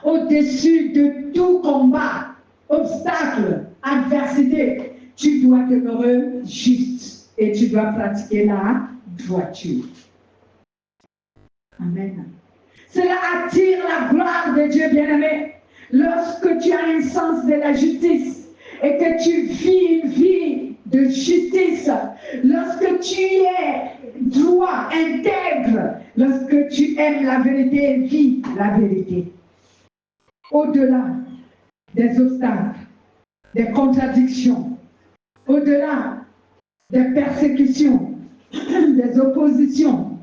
au-dessus de tout combat, obstacle, adversité, tu dois demeurer juste et tu dois pratiquer la droiture. Amen. Cela attire la gloire de Dieu, bien-aimé. Lorsque tu as un sens de la justice et que tu vis une vie de justice, lorsque tu es droit, intègre, lorsque tu aimes la vérité et vis la vérité, au-delà des obstacles, des contradictions, au-delà des persécutions, des oppositions,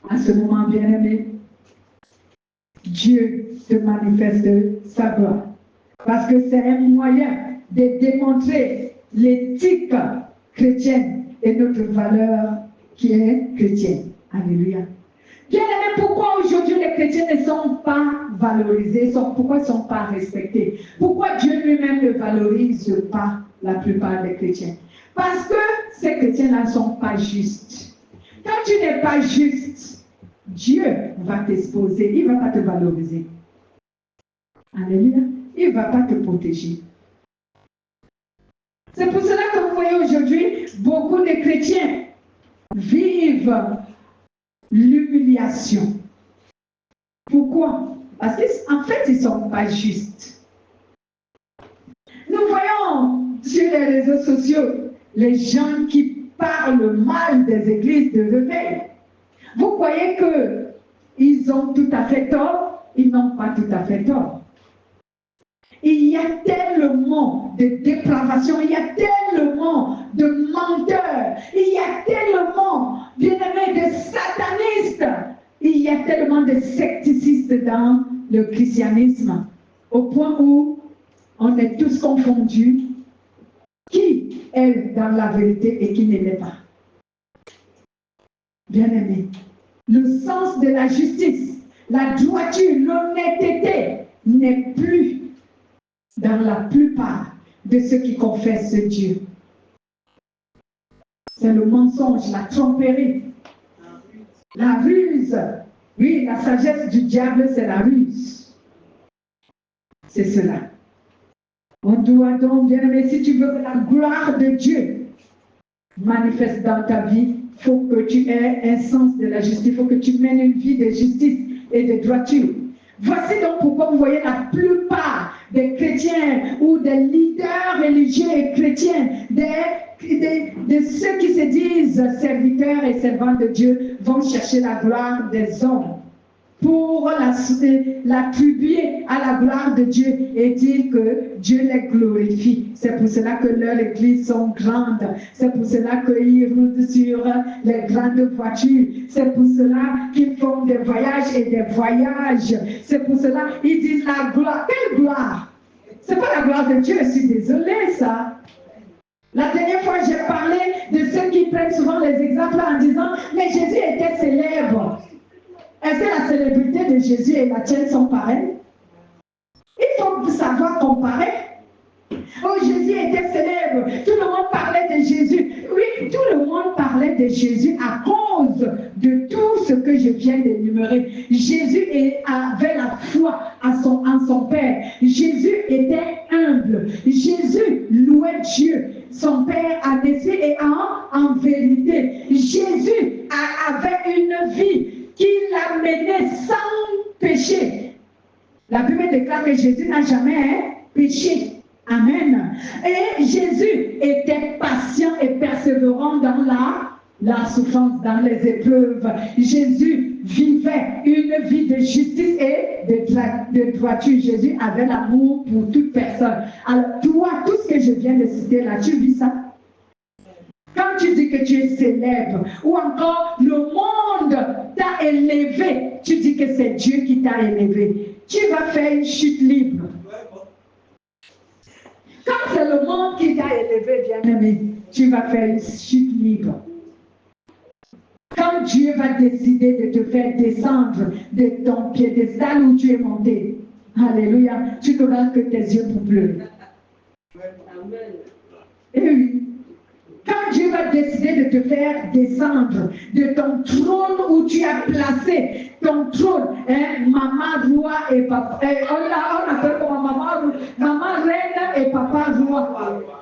à ce moment, bien-aimé, Dieu te manifeste sa gloire. Parce que c'est un moyen de démontrer l'éthique chrétienne et notre valeur qui est chrétienne. Alléluia. Bien-aimé, pourquoi aujourd'hui les chrétiens ne sont pas valorisés? Pourquoi ils ne sont pas respectés? Pourquoi Dieu lui-même ne valorise pas la plupart des chrétiens? Parce que ces chrétiens-là ne sont pas justes. Quand tu n'es pas juste, Dieu va t'exposer, il ne va pas te valoriser. Alléluia. Il ne va pas te protéger. C'est pour cela que vous voyez aujourd'hui, beaucoup de chrétiens vivent l'humiliation. Pourquoi? Parce qu'en fait, ils ne sont pas justes. Nous voyons sur les réseaux sociaux les gens qui parlent mal des églises de réveil. Vous croyez qu'ils ont tout à fait tort? Ils n'ont pas tout à fait tort. Il y a tellement de dépravation, il y a tellement de menteurs, il y a tellement, bien-aimés, de satanistes, il y a tellement de secticistes dans le christianisme, au point où on est tous confondus. Qui est dans la vérité et qui ne l'est pas? Bien-aimés, le sens de la justice, la droiture, l'honnêteté n'est plus dans la plupart de ceux qui confessent Dieu. C'est le mensonge, la tromperie, la ruse. Oui, la sagesse du diable, c'est la ruse. C'est cela. On doit donc, bien aimé, si tu veux que la gloire de Dieu manifeste dans ta vie, il faut que tu aies un sens de la justice, il faut que tu mènes une vie de justice et de droiture. Voici donc pourquoi vous voyez la plupart des chrétiens ou des leaders religieux et chrétiens, de ceux qui se disent serviteurs et servants de Dieu, vont chercher la gloire des hommes pour l'attribuer à la gloire de Dieu et dire que Dieu les glorifie. C'est pour cela que leurs églises sont grandes. C'est pour cela qu'ils roulent sur les grandes voitures. C'est pour cela qu'ils font des voyages et des voyages. C'est pour cela qu'ils disent la gloire. Quelle gloire? Ce n'est pas la gloire de Dieu, je suis désolée, ça. La dernière fois, j'ai parlé de ceux qui prennent souvent les exemples en disant « Mais Jésus était célèbre ». Est-ce que la célébrité de Jésus et la tienne sont pareilles? Il faut savoir comparer. Oh, Jésus était célèbre. Tout le monde parlait de Jésus. Oui, tout le monde parlait de Jésus à cause de tout ce que je viens d'énumérer. Jésus avait la foi en son Père. Jésus était humble. Jésus louait Dieu, son Père en esprit et en vérité. Jésus avait une vie qu'il a mené sans péché. La Bible déclare que Jésus n'a jamais péché. Amen. Et Jésus était patient et persévérant dans la souffrance, dans les épreuves. Jésus vivait une vie de justice et de droiture. Jésus avait l'amour pour toute personne. Alors toi, tout ce que je viens de citer là, tu vis ça? Quand tu dis que tu es célèbre, ou encore le monde t'a élevé, tu dis que c'est Dieu qui t'a élevé, tu vas faire une chute libre. Quand c'est le monde qui t'a élevé, bien-aimé, tu vas faire une chute libre. Quand Dieu va décider de te faire descendre de ton piédestal où tu es monté, alléluia, tu n'auras que tes yeux pour pleurer. Amen. Et oui. Quand Dieu va décider de te faire descendre de ton trône où tu as placé ton trône, hein, maman roi et papa, on appelle comment maman reine et papa roi.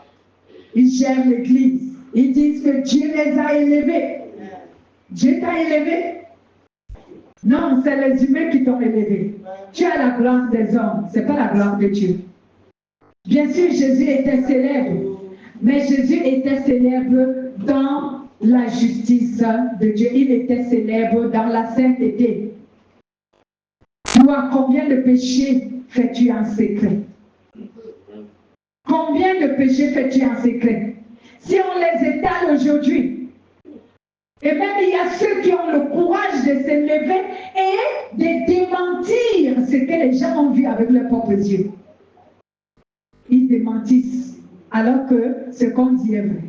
Ils gèrent l'église. Ils disent que Dieu les a élevés. Dieu t'a élevé? Non, c'est les humains qui t'ont élevé. Tu as la gloire des hommes, ce n'est pas la gloire de Dieu. Bien sûr, Jésus était célèbre, mais Jésus était célèbre dans la justice de Dieu. Il était célèbre dans la sainteté. Toi, combien de péchés fais-tu en secret? Combien de péchés fais-tu en secret? Si on les étale aujourd'hui, et même il y a ceux qui ont le courage de se lever et de démentir ce que les gens ont vu avec leurs propres yeux. Ils démentissent, alors que ce qu'on dit est vrai.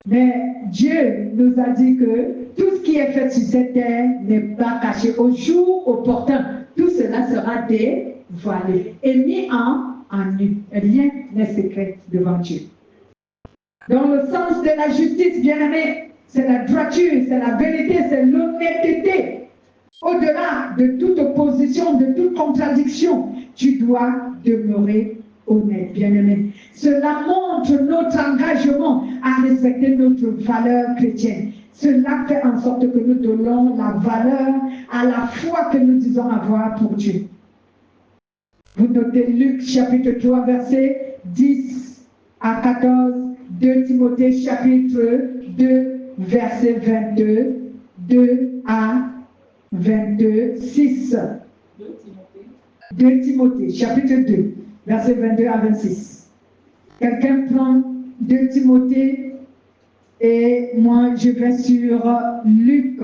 Mais Dieu nous a dit que tout ce qui est fait sur cette terre n'est pas caché. Au jour opportun, tout cela sera dévoilé et mis en nu. Rien n'est secret devant Dieu. Dans le sens de la justice, bien-aimé, c'est la droiture, c'est la vérité, c'est l'honnêteté. Au-delà de toute opposition, de toute contradiction, tu dois demeurer honnête, bien-aimé. Cela montre notre engagement à respecter notre valeur chrétienne. Cela fait en sorte que nous donnons la valeur à la foi que nous disons avoir pour Dieu. Vous notez Luc chapitre 3, verset 10 à 14, 2 Timothée chapitre 2, verset 22, 2 à 22, 6. 2 Timothée, chapitre 2, verset 22 à 26. Quelqu'un prend 2 Timothée et moi je vais sur Luc.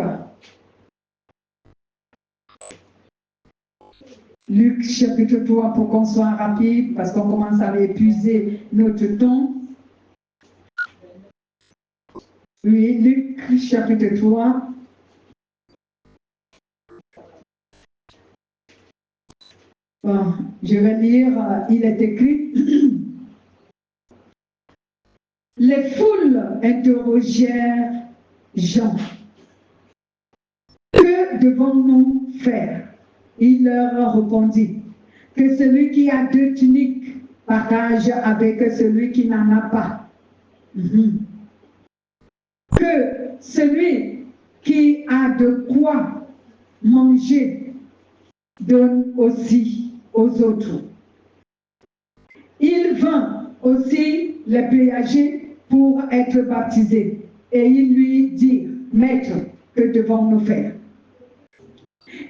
Luc, chapitre 3, pour qu'on soit rapide, parce qu'on commence à épuiser notre temps. Oui, Luc, chapitre 3. Bon, je vais lire, il est écrit. Les foules interrogèrent Jean. Que devons-nous faire? Il leur répondit que celui qui a 2 tuniques partage avec celui qui n'en a pas. Que celui qui a de quoi manger donne aussi aux autres. Il vint aussi les péagers pour être baptisés et ils lui dirent, Maître, que devons-nous faire?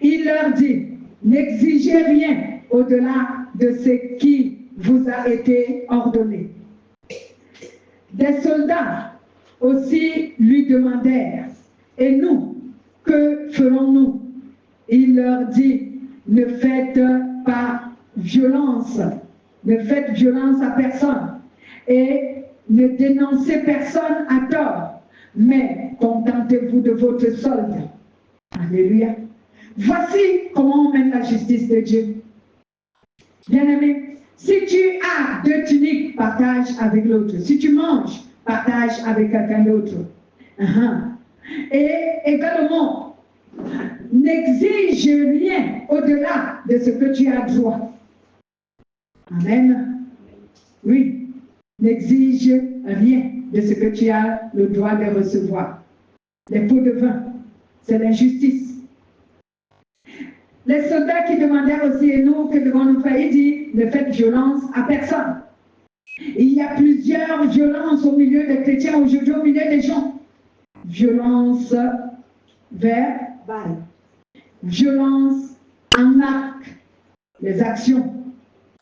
Il leur dit, n'exigez rien au-delà de ce qui vous a été ordonné. Des soldats aussi lui demandèrent, et nous, que ferons-nous? Il leur dit, ne faites pas violence, ne faites violence à personne et ne dénoncez personne à tort, mais contentez-vous de votre solde. Alléluia. Voici comment on mène la justice de Dieu. Bien-aimé, si tu as 2 tuniques, partage avec l'autre. Si tu manges, partage avec quelqu'un d'autre. Et également, n'exige rien au-delà de ce que tu as droit. Amen. Oui, n'exige rien de ce que tu as le droit de recevoir. Les pots de vin, c'est l'injustice. Les soldats qui demandèrent aussi, et nous, que devons-nous faire? Il dit, ne faites violence à personne. Il y a plusieurs violences au milieu des chrétiens aujourd'hui, au milieu des gens. Violence verbale, violence en acte, les actions,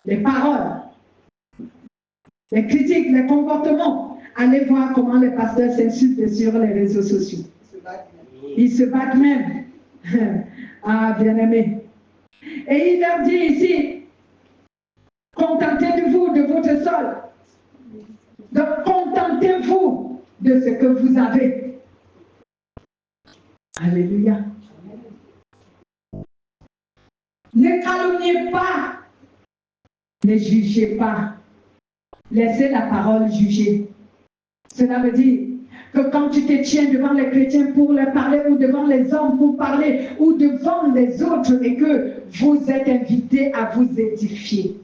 les paroles, les critiques, les comportements. Allez voir comment les pasteurs s'insultent sur les réseaux sociaux. Ils se battent même. Ah, bien-aimé. Et il leur dit ici, contentez-vous de votre sol. Donc, contentez-vous de ce que vous avez. Alléluia. Ne calomniez pas. Ne jugez pas. Laissez la parole juger. Cela veut dire que quand tu te tiens devant les chrétiens pour leur parler, ou devant les hommes pour parler, ou devant les autres, et que vous êtes invités à vous édifier,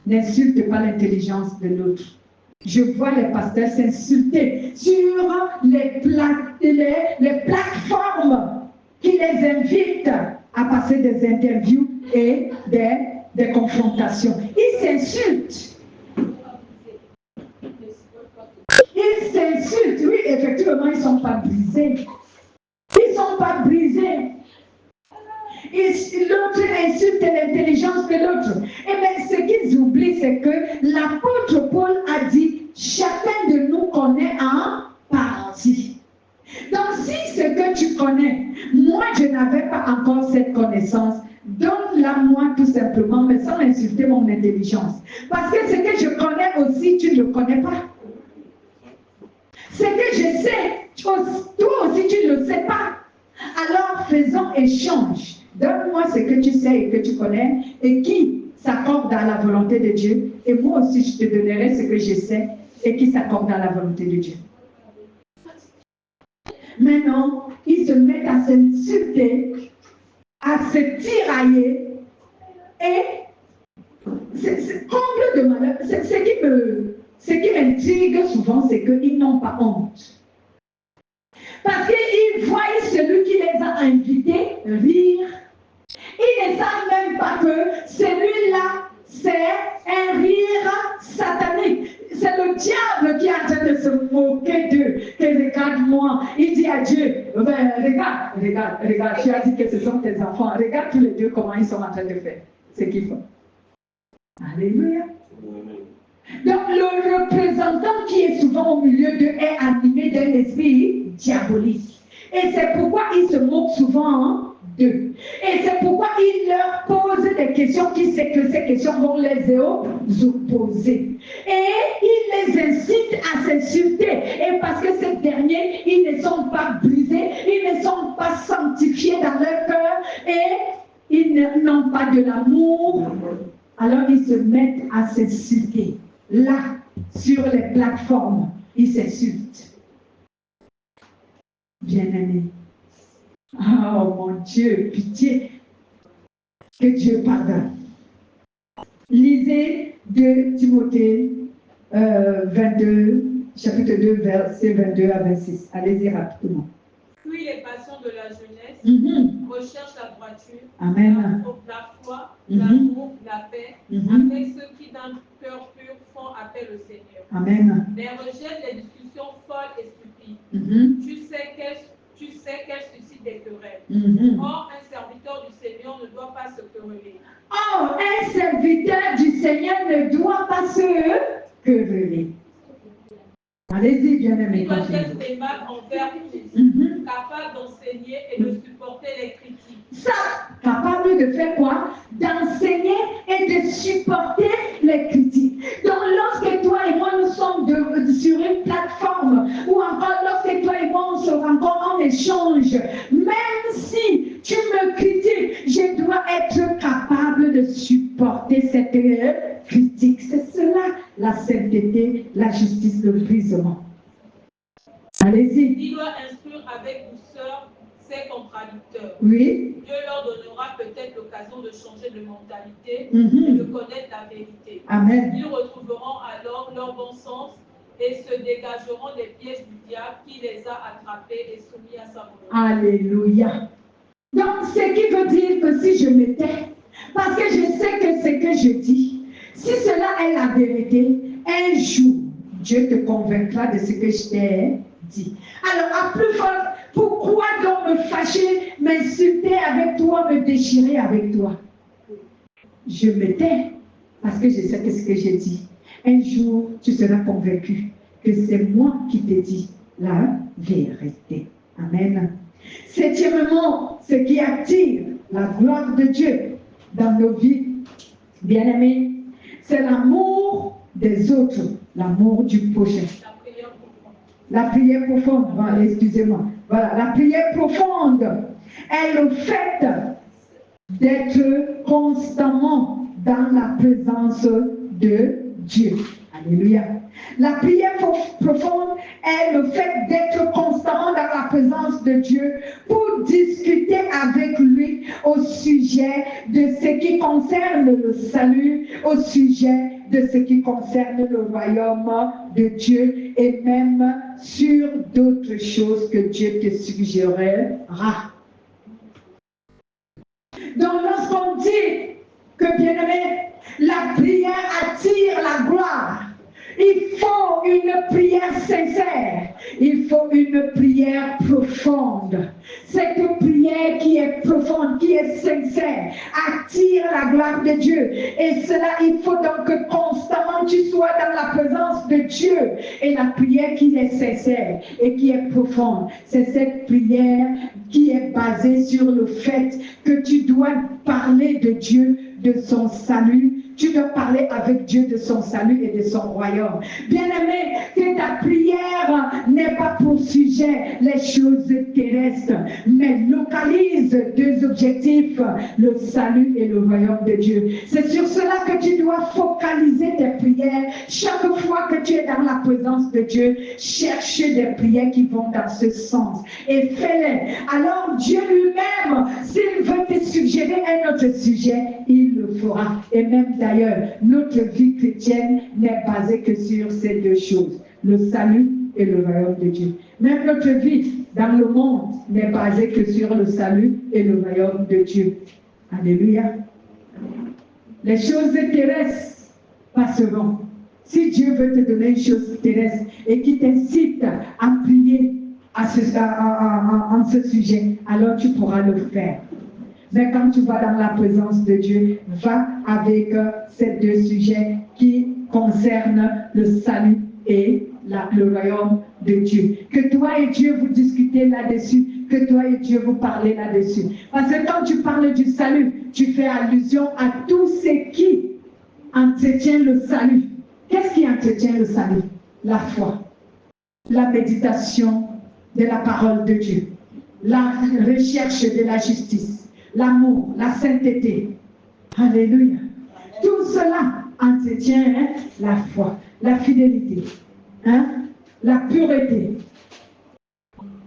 n'insulte pas l'intelligence de l'autre. Je vois les pasteurs s'insulter sur les plateformes qui les invitent à passer des interviews et des confrontations. Ils s'insultent. Ils s'insultent, oui, effectivement, ils ne sont pas brisés. Ils ne sont pas brisés. L'autre insulte l'intelligence de l'autre. Et bien, ce qu'ils oublient, c'est que l'apôtre Paul a dit, chacun de nous connaît en partie. Donc, si ce que tu connais, moi, je n'avais pas encore cette connaissance, donne-la moi tout simplement, mais sans insulter mon intelligence. Parce que ce que je connais aussi, tu ne le connais pas. Ce que je sais, toi aussi tu ne le sais pas. Alors faisons échange. Donne-moi ce que tu sais et que tu connais et qui s'accorde à la volonté de Dieu. Et moi aussi je te donnerai ce que je sais et qui s'accorde à la volonté de Dieu. Maintenant, ils se mettent à s'insulter, à se tirailler et c'est comble de malheur. Ce qui m'intrigue souvent, c'est qu'ils n'ont pas honte. Parce qu'ils voient celui qui les a invités rire. Ils ne savent même pas que celui-là, c'est un rire satanique. C'est le diable qui est en train de se moquer d'eux. Que regarde-moi. Il dit à Dieu, regarde, tu as dit que ce sont tes enfants. Regarde tous les deux comment ils sont en train de faire ce qu'ils font. Alléluia. Donc le représentant qui est souvent au milieu d'eux est animé d'un esprit diabolique. Et c'est pourquoi il se moque souvent d'eux. Et c'est pourquoi il leur pose des questions qui sait que ces questions vont les opposer. Et il les incite à s'insulter. Et parce que ces derniers, ils ne sont pas brisés, ils ne sont pas sanctifiés dans leur cœur et ils n'ont pas de l'amour. Alors ils se mettent à s'insulter. Là, sur les plateformes, ils s'insultent. Bien-aimé. Oh mon Dieu, pitié. Que Dieu pardonne. Lisez 2 Timothée 22, chapitre 2, versets 22 à 26. Allez-y rapidement. Puis les passions de la jeunesse, recherche la droiture, Amen. La foi, l'amour, la paix, avec ceux qui d'un cœur pur font appel au Seigneur. Amen. Mais rejette les discussions folles et stupides. Tu sais qu'elles suscitent des querelles. Or, un serviteur du Seigneur ne doit pas se quereller. Or, un serviteur du Seigneur ne doit pas se quereller. Allez-y, bien-aimé. Il doit être aimable envers tous, capable d'enseigner et de supporter les critiques. Ça, capable de faire quoi? D'enseigner et de supporter les critiques. Donc, lorsque toi et moi nous sommes sur une plateforme, ou encore lorsque toi et moi on se rencontre en échange, même si tu me critiques, je dois être capable de supporter cette critique. C'est cela, la sainteté, la justice, le brisement. Allez-y. Il doit instruire avec douceur ses contradicteurs. Oui. Dieu leur donnera peut-être l'occasion de changer de mentalité et de connaître la vérité. Amen. Ils retrouveront alors leur bon sens et se dégageront des pièges du diable qui les a attrapés et soumis à sa volonté. Alléluia. Donc, ce qui veut dire que si je me tais, parce que je sais que ce que je dis, si cela est la vérité, un jour, Dieu te convaincra de ce que je t'ai dit. Alors, à plus forte, pourquoi donc me fâcher, m'insulter avec toi, me déchirer avec toi? Je me tais parce que je sais que ce que j'ai dit. Un jour, tu seras convaincu que c'est moi qui te dis la vérité. Amen. Septièmement, ce qui attire la gloire de Dieu dans nos vies, bien-aimés, c'est l'amour des autres, l'amour du prochain. La prière profonde, voilà, excusez-moi. Voilà, la prière profonde est le fait d'être constamment dans la présence de Dieu. Alléluia. La prière profonde est le fait d'être constamment dans la présence de Dieu pour discuter avec lui au sujet de ce qui concerne le salut, au sujet de ce qui concerne le royaume de Dieu et même sur d'autres choses que Dieu te suggérera. Donc lorsqu'on dit que, bien-aimé, la prière attire la gloire, il faut une prière sincère, il faut une prière profonde. Cette prière qui est profonde, qui est sincère, attire la gloire de Dieu. Et cela, il faut donc que constamment tu sois dans la présence de Dieu. Et la prière qui est sincère et qui est profonde, c'est cette prière qui est basée sur le fait que tu dois parler de Dieu, de son salut. Tu dois parler avec Dieu de son salut et de son royaume. Bien-aimé, que ta prière n'est pas pour sujet les choses terrestres, mais localise deux objectifs, le salut et le royaume de Dieu. C'est sur cela que tu dois focaliser tes prières. Chaque fois que tu es dans la présence de Dieu, cherche des prières qui vont dans ce sens et fais-les. Alors Dieu lui-même, s'il veut te suggérer un autre sujet, il le fera. Et même d'ailleurs, notre vie chrétienne n'est basée que sur ces deux choses, le salut et le royaume de Dieu. Même notre vie dans le monde n'est basée que sur le salut et le royaume de Dieu. Alléluia. Les choses terrestres passeront. Si Dieu veut te donner une chose terrestre et qui t'incite à prier en ce sujet, alors tu pourras le faire. Mais quand tu vas dans la présence de Dieu, va avec ces deux sujets qui concernent le salut et le royaume de Dieu. Que toi et Dieu vous discutez là-dessus, que toi et Dieu vous parlez là-dessus. Parce que quand tu parles du salut, tu fais allusion à tout ce qui entretient le salut. Qu'est-ce qui entretient le salut? La foi, la méditation de la parole de Dieu, la recherche de la justice, l'amour, la sainteté. Alléluia. Tout cela entretient la foi, la fidélité, la pureté,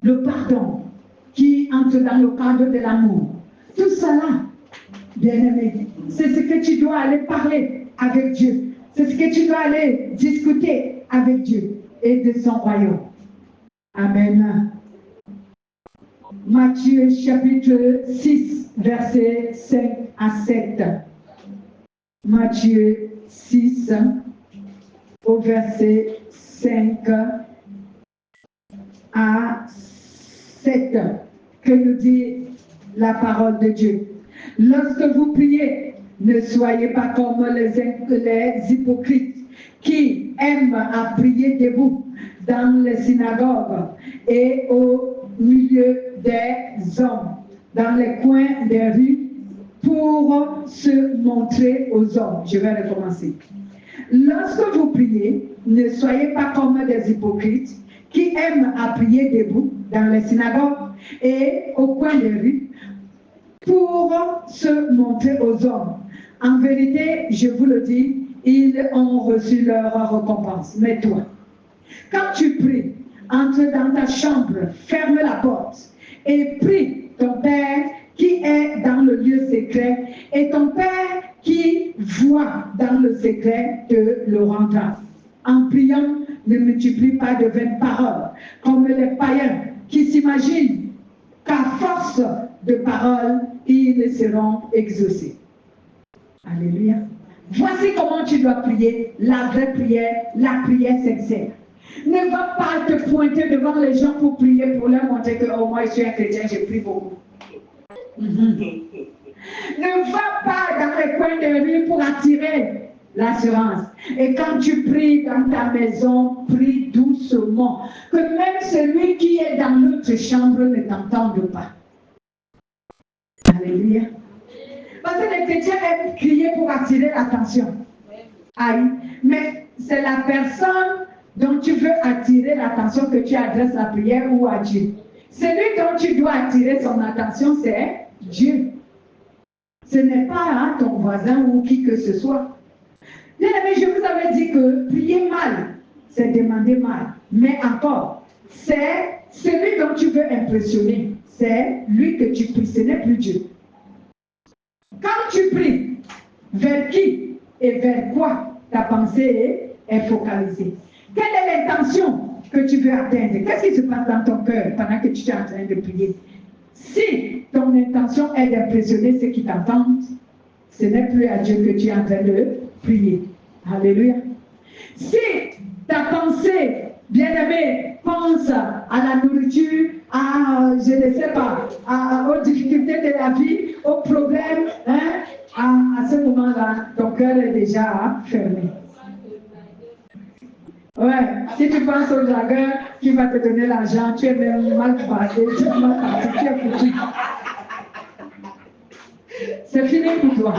le pardon qui entre dans le cadre de l'amour. Tout cela, bien-aimé, c'est ce que tu dois aller parler avec Dieu. C'est ce que tu dois aller discuter avec Dieu et de son royaume. Amen. Matthieu chapitre 6, versets 5 à 7. Matthieu 6, au verset 5 à 7, que nous dit la parole de Dieu. Lorsque vous priez, ne soyez pas comme les hypocrites qui aiment à prier debout dans les synagogues et au milieu des hommes, dans les coins des rues, pour se montrer aux hommes. Je vais recommencer. Lorsque vous priez, ne soyez pas comme des hypocrites qui aiment à prier debout dans les synagogues et au coin des rues pour se montrer aux hommes. En vérité, je vous le dis, ils ont reçu leur récompense. Mais toi, quand tu pries, entre dans ta chambre, ferme la porte et prie ton Père qui est dans le lieu secret, et ton Père qui voit dans le secret te le rendra. En priant, ne multiplie pas de vaines paroles, comme les païens qui s'imaginent qu'à force de paroles, ils seront exaucés. Alléluia. Voici comment tu dois prier, la vraie prière, la prière sincère. Ne va pas te pointer devant les gens pour prier, pour leur montrer que oh, moi je suis un chrétien, je prie beaucoup. Ne va pas dans les coins de rue pour attirer l'assurance. Et quand tu pries dans ta maison, prie doucement. doucement, que même celui qui est dans l'autre chambre ne t'entende pas. Alléluia. Parce que les chrétiens aiment crier pour attirer l'attention. Aïe. Mais c'est la personne dont tu veux attirer l'attention que tu adresses la prière ou à Dieu. Celui dont tu dois attirer son attention, c'est Dieu. Ce n'est pas ton voisin ou qui que ce soit. Bien aimé, je vous avais dit que prier mal, c'est demander mal. Mais encore, c'est celui dont tu veux impressionner. C'est lui que tu pries, ce n'est plus Dieu. Quand tu pries, vers qui et vers quoi ta pensée est focalisée? Quelle est l'intention que tu veux atteindre? Qu'est-ce qui se passe dans ton cœur pendant que tu es en train de prier? Si ton intention est d'impressionner ceux qui t'entendent, ce n'est plus à Dieu que tu es en train de prier. Alléluia. Si ta pensée, bien-aimée, pense à la nourriture, je ne sais pas, aux difficultés de la vie, aux problèmes, à ce moment-là, ton cœur est déjà fermé. Ouais, si tu penses au dragueur qui va te donner l'argent, tu es même mal parti, tu es mal parti, tu es foutu. C'est fini pour toi.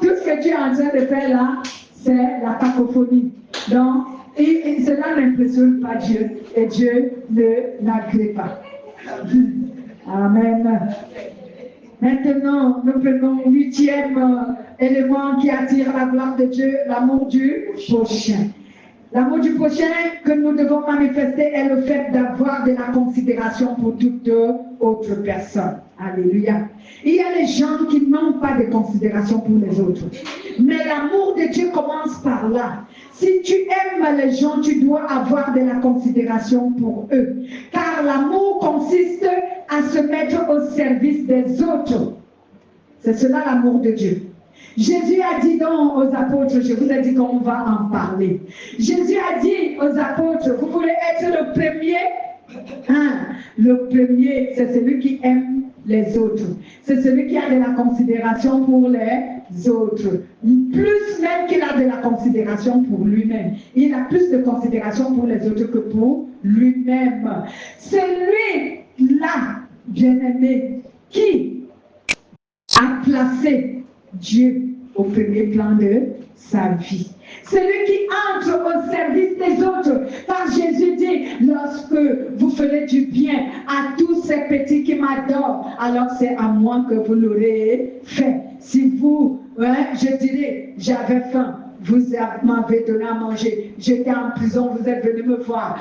Tout ce que tu es en train de faire là, c'est la cacophonie. Donc, et cela n'impressionne pas Dieu, et Dieu ne n'agrée pas. Amen. Maintenant, nous prenons le 8e élément qui attire la gloire de Dieu, l'amour du prochain. L'amour du prochain que nous devons manifester est le fait d'avoir de la considération pour toute autre personne. Alléluia. Il y a des gens qui n'ont pas de considération pour les autres. Mais l'amour de Dieu commence par là. Si tu aimes les gens, tu dois avoir de la considération pour eux. Car l'amour consiste à se mettre au service des autres. C'est cela l'amour de Dieu. Jésus a dit donc aux apôtres, je vous ai dit qu'on va en parler. Jésus a dit aux apôtres, vous voulez être le premier? Le premier, c'est celui qui aime les autres. C'est celui qui a de la considération pour les autres. Plus même qu'il a de la considération pour lui-même. Il a plus de considération pour les autres que pour lui-même. Celui-là, bien-aimé, qui a placé Dieu au premier plan de sa vie. Celui qui entre au service des autres. Car Jésus dit, lorsque vous ferez du bien à tous ces petits qui m'adorent, alors c'est à moi que vous l'aurez fait. Si vous, je dirais, j'avais faim, vous m'avez donné à manger. J'étais en prison, vous êtes venu me voir.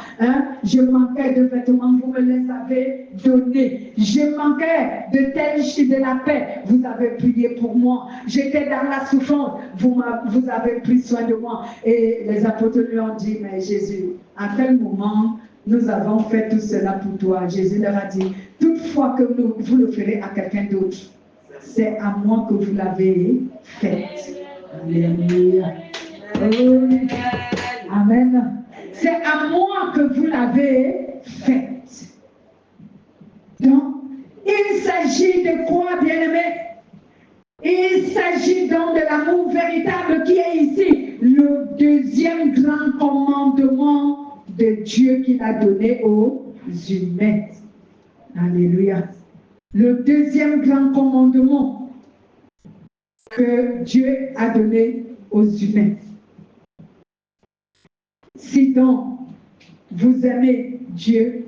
Je manquais de vêtements, vous me les avez donnés. Je manquais de telle chose de la paix, vous avez prié pour moi. J'étais dans la souffrance, vous avez pris soin de moi. Et les apôtres lui ont dit, mais Jésus, à quel moment nous avons fait tout cela pour toi? Jésus leur a dit, toutefois que vous le ferez à quelqu'un d'autre, c'est à moi que vous l'avez fait. Alléluia. Amen. C'est à moi que vous l'avez fait. Donc, il s'agit de quoi, bien-aimé? Il s'agit donc de l'amour véritable qui est ici, le deuxième grand commandement de Dieu qu'il a donné aux humains. Alléluia. Le deuxième grand commandement que Dieu a donné aux humains. Si donc vous aimez Dieu,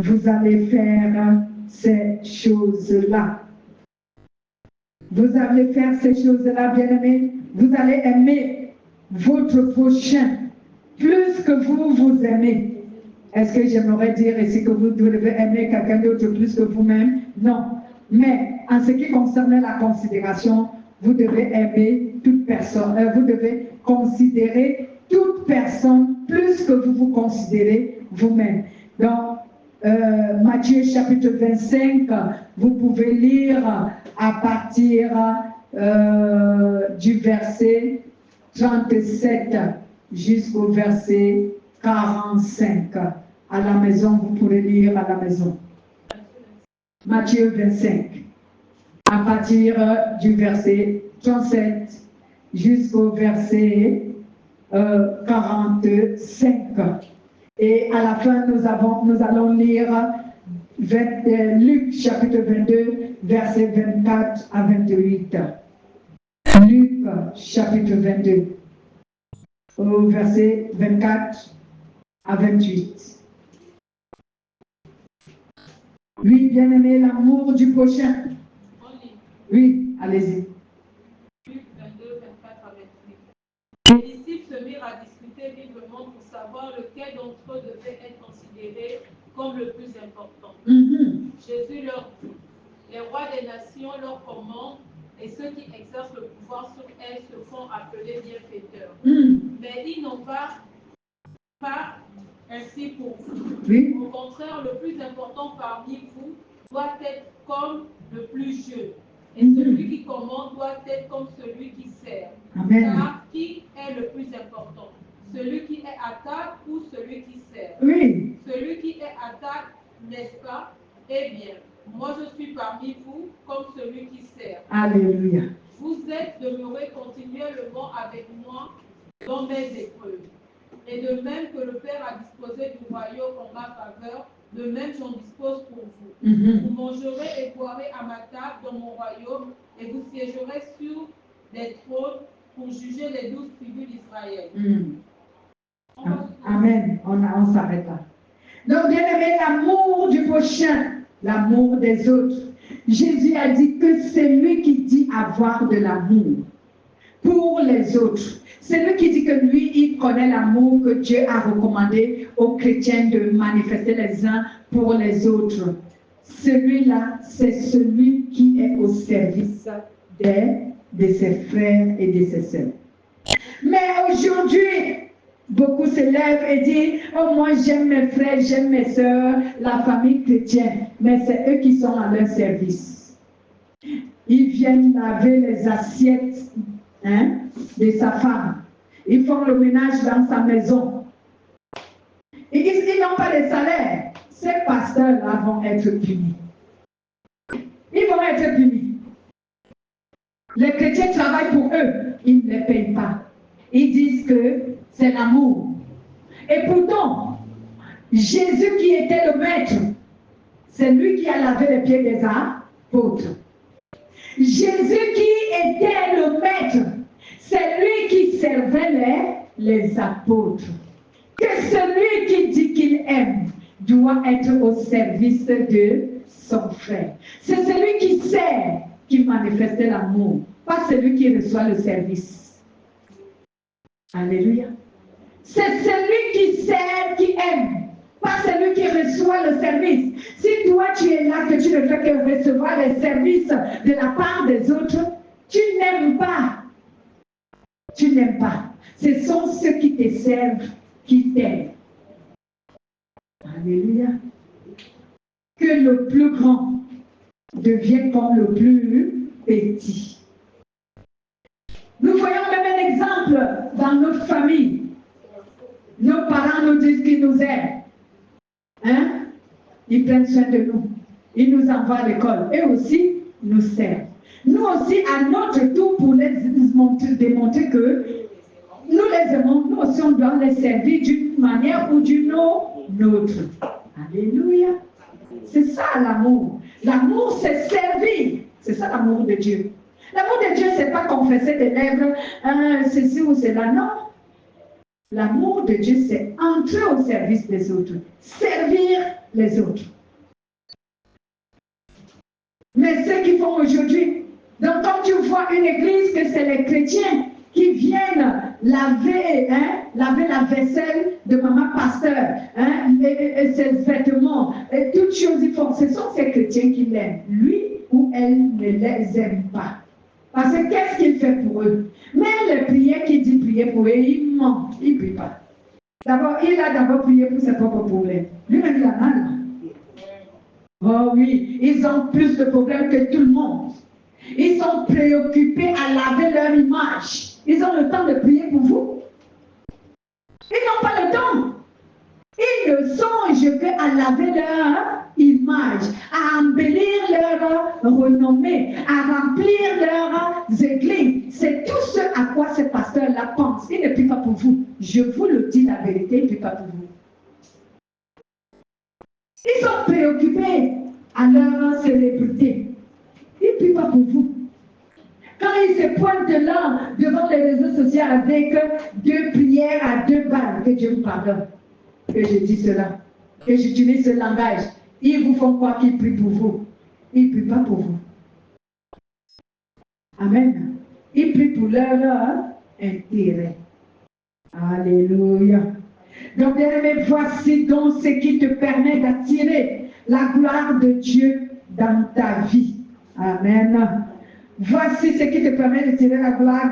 vous allez faire ces choses-là. Vous allez faire ces choses-là, bien-aimés. Vous allez aimer votre prochain plus que vous vous aimez. Est-ce que j'aimerais dire ici que vous devez aimer quelqu'un d'autre plus que vous-même? Non. Mais en ce qui concerne la considération, vous devez aimer toute personne. Vous devez considérer toute personne plus que vous vous considérez vous-même. Donc, Matthieu chapitre 25, vous pouvez lire à partir du verset 37 jusqu'au verset 45. À la maison, vous pourrez lire à la maison. Matthieu 25, à partir du verset 37 jusqu'au verset 45. Et à la fin, nous allons lire Luc chapitre 22, versets 24 à 28. Luc chapitre 22, au verset 24 à 28. Oui, bien-aimé, l'amour du prochain. Oui, allez-y. Luc 22, 24 à 28. Les disciples se mirent à discuter vivement pour savoir lequel d'entre eux devait être considéré comme le plus important. Jésus leur dit, les rois des nations leur commandent et ceux qui exercent le pouvoir sur elles se font appeler bienfaiteurs. Mais ils n'ont pas ainsi pour vous. Oui. Au contraire, le plus important parmi vous doit être comme le plus jeune. Et celui qui commande doit être comme celui qui sert. Amen. Car qui est le plus important? Celui qui est à table ou celui qui sert? Oui. Celui qui est à table, n'est-ce pas? Eh bien, moi je suis parmi vous comme celui qui sert. Alléluia. Vous êtes demeurés continuellement avec moi dans mes épreuves. Et de même que le Père a disposé du royaume en ma faveur, de même j'en dispose pour vous. Vous mangerez et boirez à ma table dans mon royaume, et vous siégerez sur des trônes pour juger les 12 tribus d'Israël. Amen. On s'arrête là. Donc, bien aimé, l'amour du prochain, l'amour des autres. Jésus a dit que c'est lui qui dit avoir de l'amour pour les autres. C'est lui qui dit que lui, il connaît l'amour que Dieu a recommandé aux chrétiens de manifester les uns pour les autres. Celui-là, c'est celui qui est au service de ses frères et de ses sœurs. Mais aujourd'hui, beaucoup se lèvent et disent, oh moi j'aime mes frères, j'aime mes sœurs, la famille chrétienne, mais c'est eux qui sont à leur service. Ils viennent laver les assiettes de sa femme. Ils font le ménage dans sa maison. Et ils n'ont pas de salaire. Ces pasteurs-là vont être punis. Ils vont être punis. Les chrétiens travaillent pour eux. Ils ne les payent pas. Ils disent que c'est l'amour. Et pourtant, Jésus qui était le maître, c'est lui qui a lavé les pieds des apôtres. Jésus qui était le maître, c'est lui qui servait les apôtres. Que celui qui dit qu'il aime doit être au service de son frère. C'est celui qui sert qui manifeste l'amour, pas celui qui reçoit le service. Alléluia. C'est celui qui sert qui aime, pas celui qui reçoit le service. Si toi tu es là, que tu ne fais que recevoir les services de la part des autres, tu n'aimes pas. Tu n'aimes pas. Ce sont ceux qui te servent qui t'aiment. Alléluia. Que le plus grand devienne comme le plus petit. Nous voyons même un exemple dans notre famille. Nos parents nous disent qu'ils nous aiment. Ils prennent soin de nous. Ils nous envoient à l'école. Eux aussi nous servent. Nous aussi, à notre tour, pour les démontrer que nous les aimons, nous aussi on doit les servir d'une manière ou d'une autre. Alléluia. C'est ça l'amour. L'amour, c'est servir. C'est ça l'amour de Dieu. L'amour de Dieu, c'est pas confesser des lèvres, ceci ou cela, non. L'amour de Dieu, c'est entrer au service des autres, servir les autres. Mais ce qu'ils font aujourd'hui, donc quand tu vois une église que c'est les chrétiens qui viennent laver la vaisselle de maman pasteur, et ses vêtements, et toutes choses ils font, ce sont ces chrétiens qui l'aiment. Lui ou elle ne les aime pas. Parce que qu'est-ce qu'il fait pour eux? Mais les prières qu'il dit prier pour eux, il ment, il ne prie pas. D'abord, il a d'abord prié pour ses propres problèmes. Lui-même, il en a là. Oh oui, ils ont plus de problèmes que tout le monde. Ils sont préoccupés à laver leur image. Ils ont le temps de prier pour vous. Ils n'ont pas le temps. Ils ne songent qu'à laver leur image, à embellir leur renommée, à remplir leurs églises. C'est tout ce à quoi ces pasteurs-là pensent. Ils ne prient pas pour vous. Je vous le dis la vérité, ils ne prient pas pour vous. Ils sont préoccupés à leur célébrité. Ils ne prient pas pour vous. Quand ils se pointent là devant les réseaux sociaux avec 2 prières à 2 balles, que Dieu vous pardonne, que je dis cela, que j'utilise ce langage, ils vous font croire qu'ils prient pour vous. Ils ne prient pas pour vous. Amen. Ils prient pour leur intérêt. Alléluia. Donc, bien aimé, voici donc ce qui te permet d'attirer la gloire de Dieu dans ta vie. Amen. Voici ce qui te permet d'attirer la gloire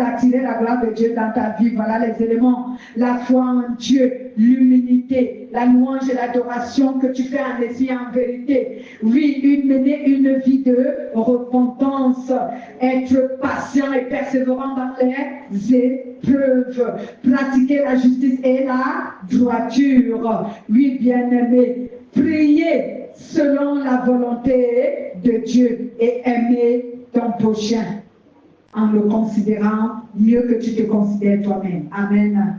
de Dieu dans ta vie. Voilà les éléments. La foi en Dieu, l'humilité, la louange et l'adoration que tu fais en esprit et en vérité. Oui, mener une vie de repentance, être patient et persévérant dans les épreuves, pratiquer la justice et la droiture. Oui, bien-aimé, prier selon la volonté de Dieu et aimer ton prochain en le considérant mieux que tu te considères toi-même. Amen.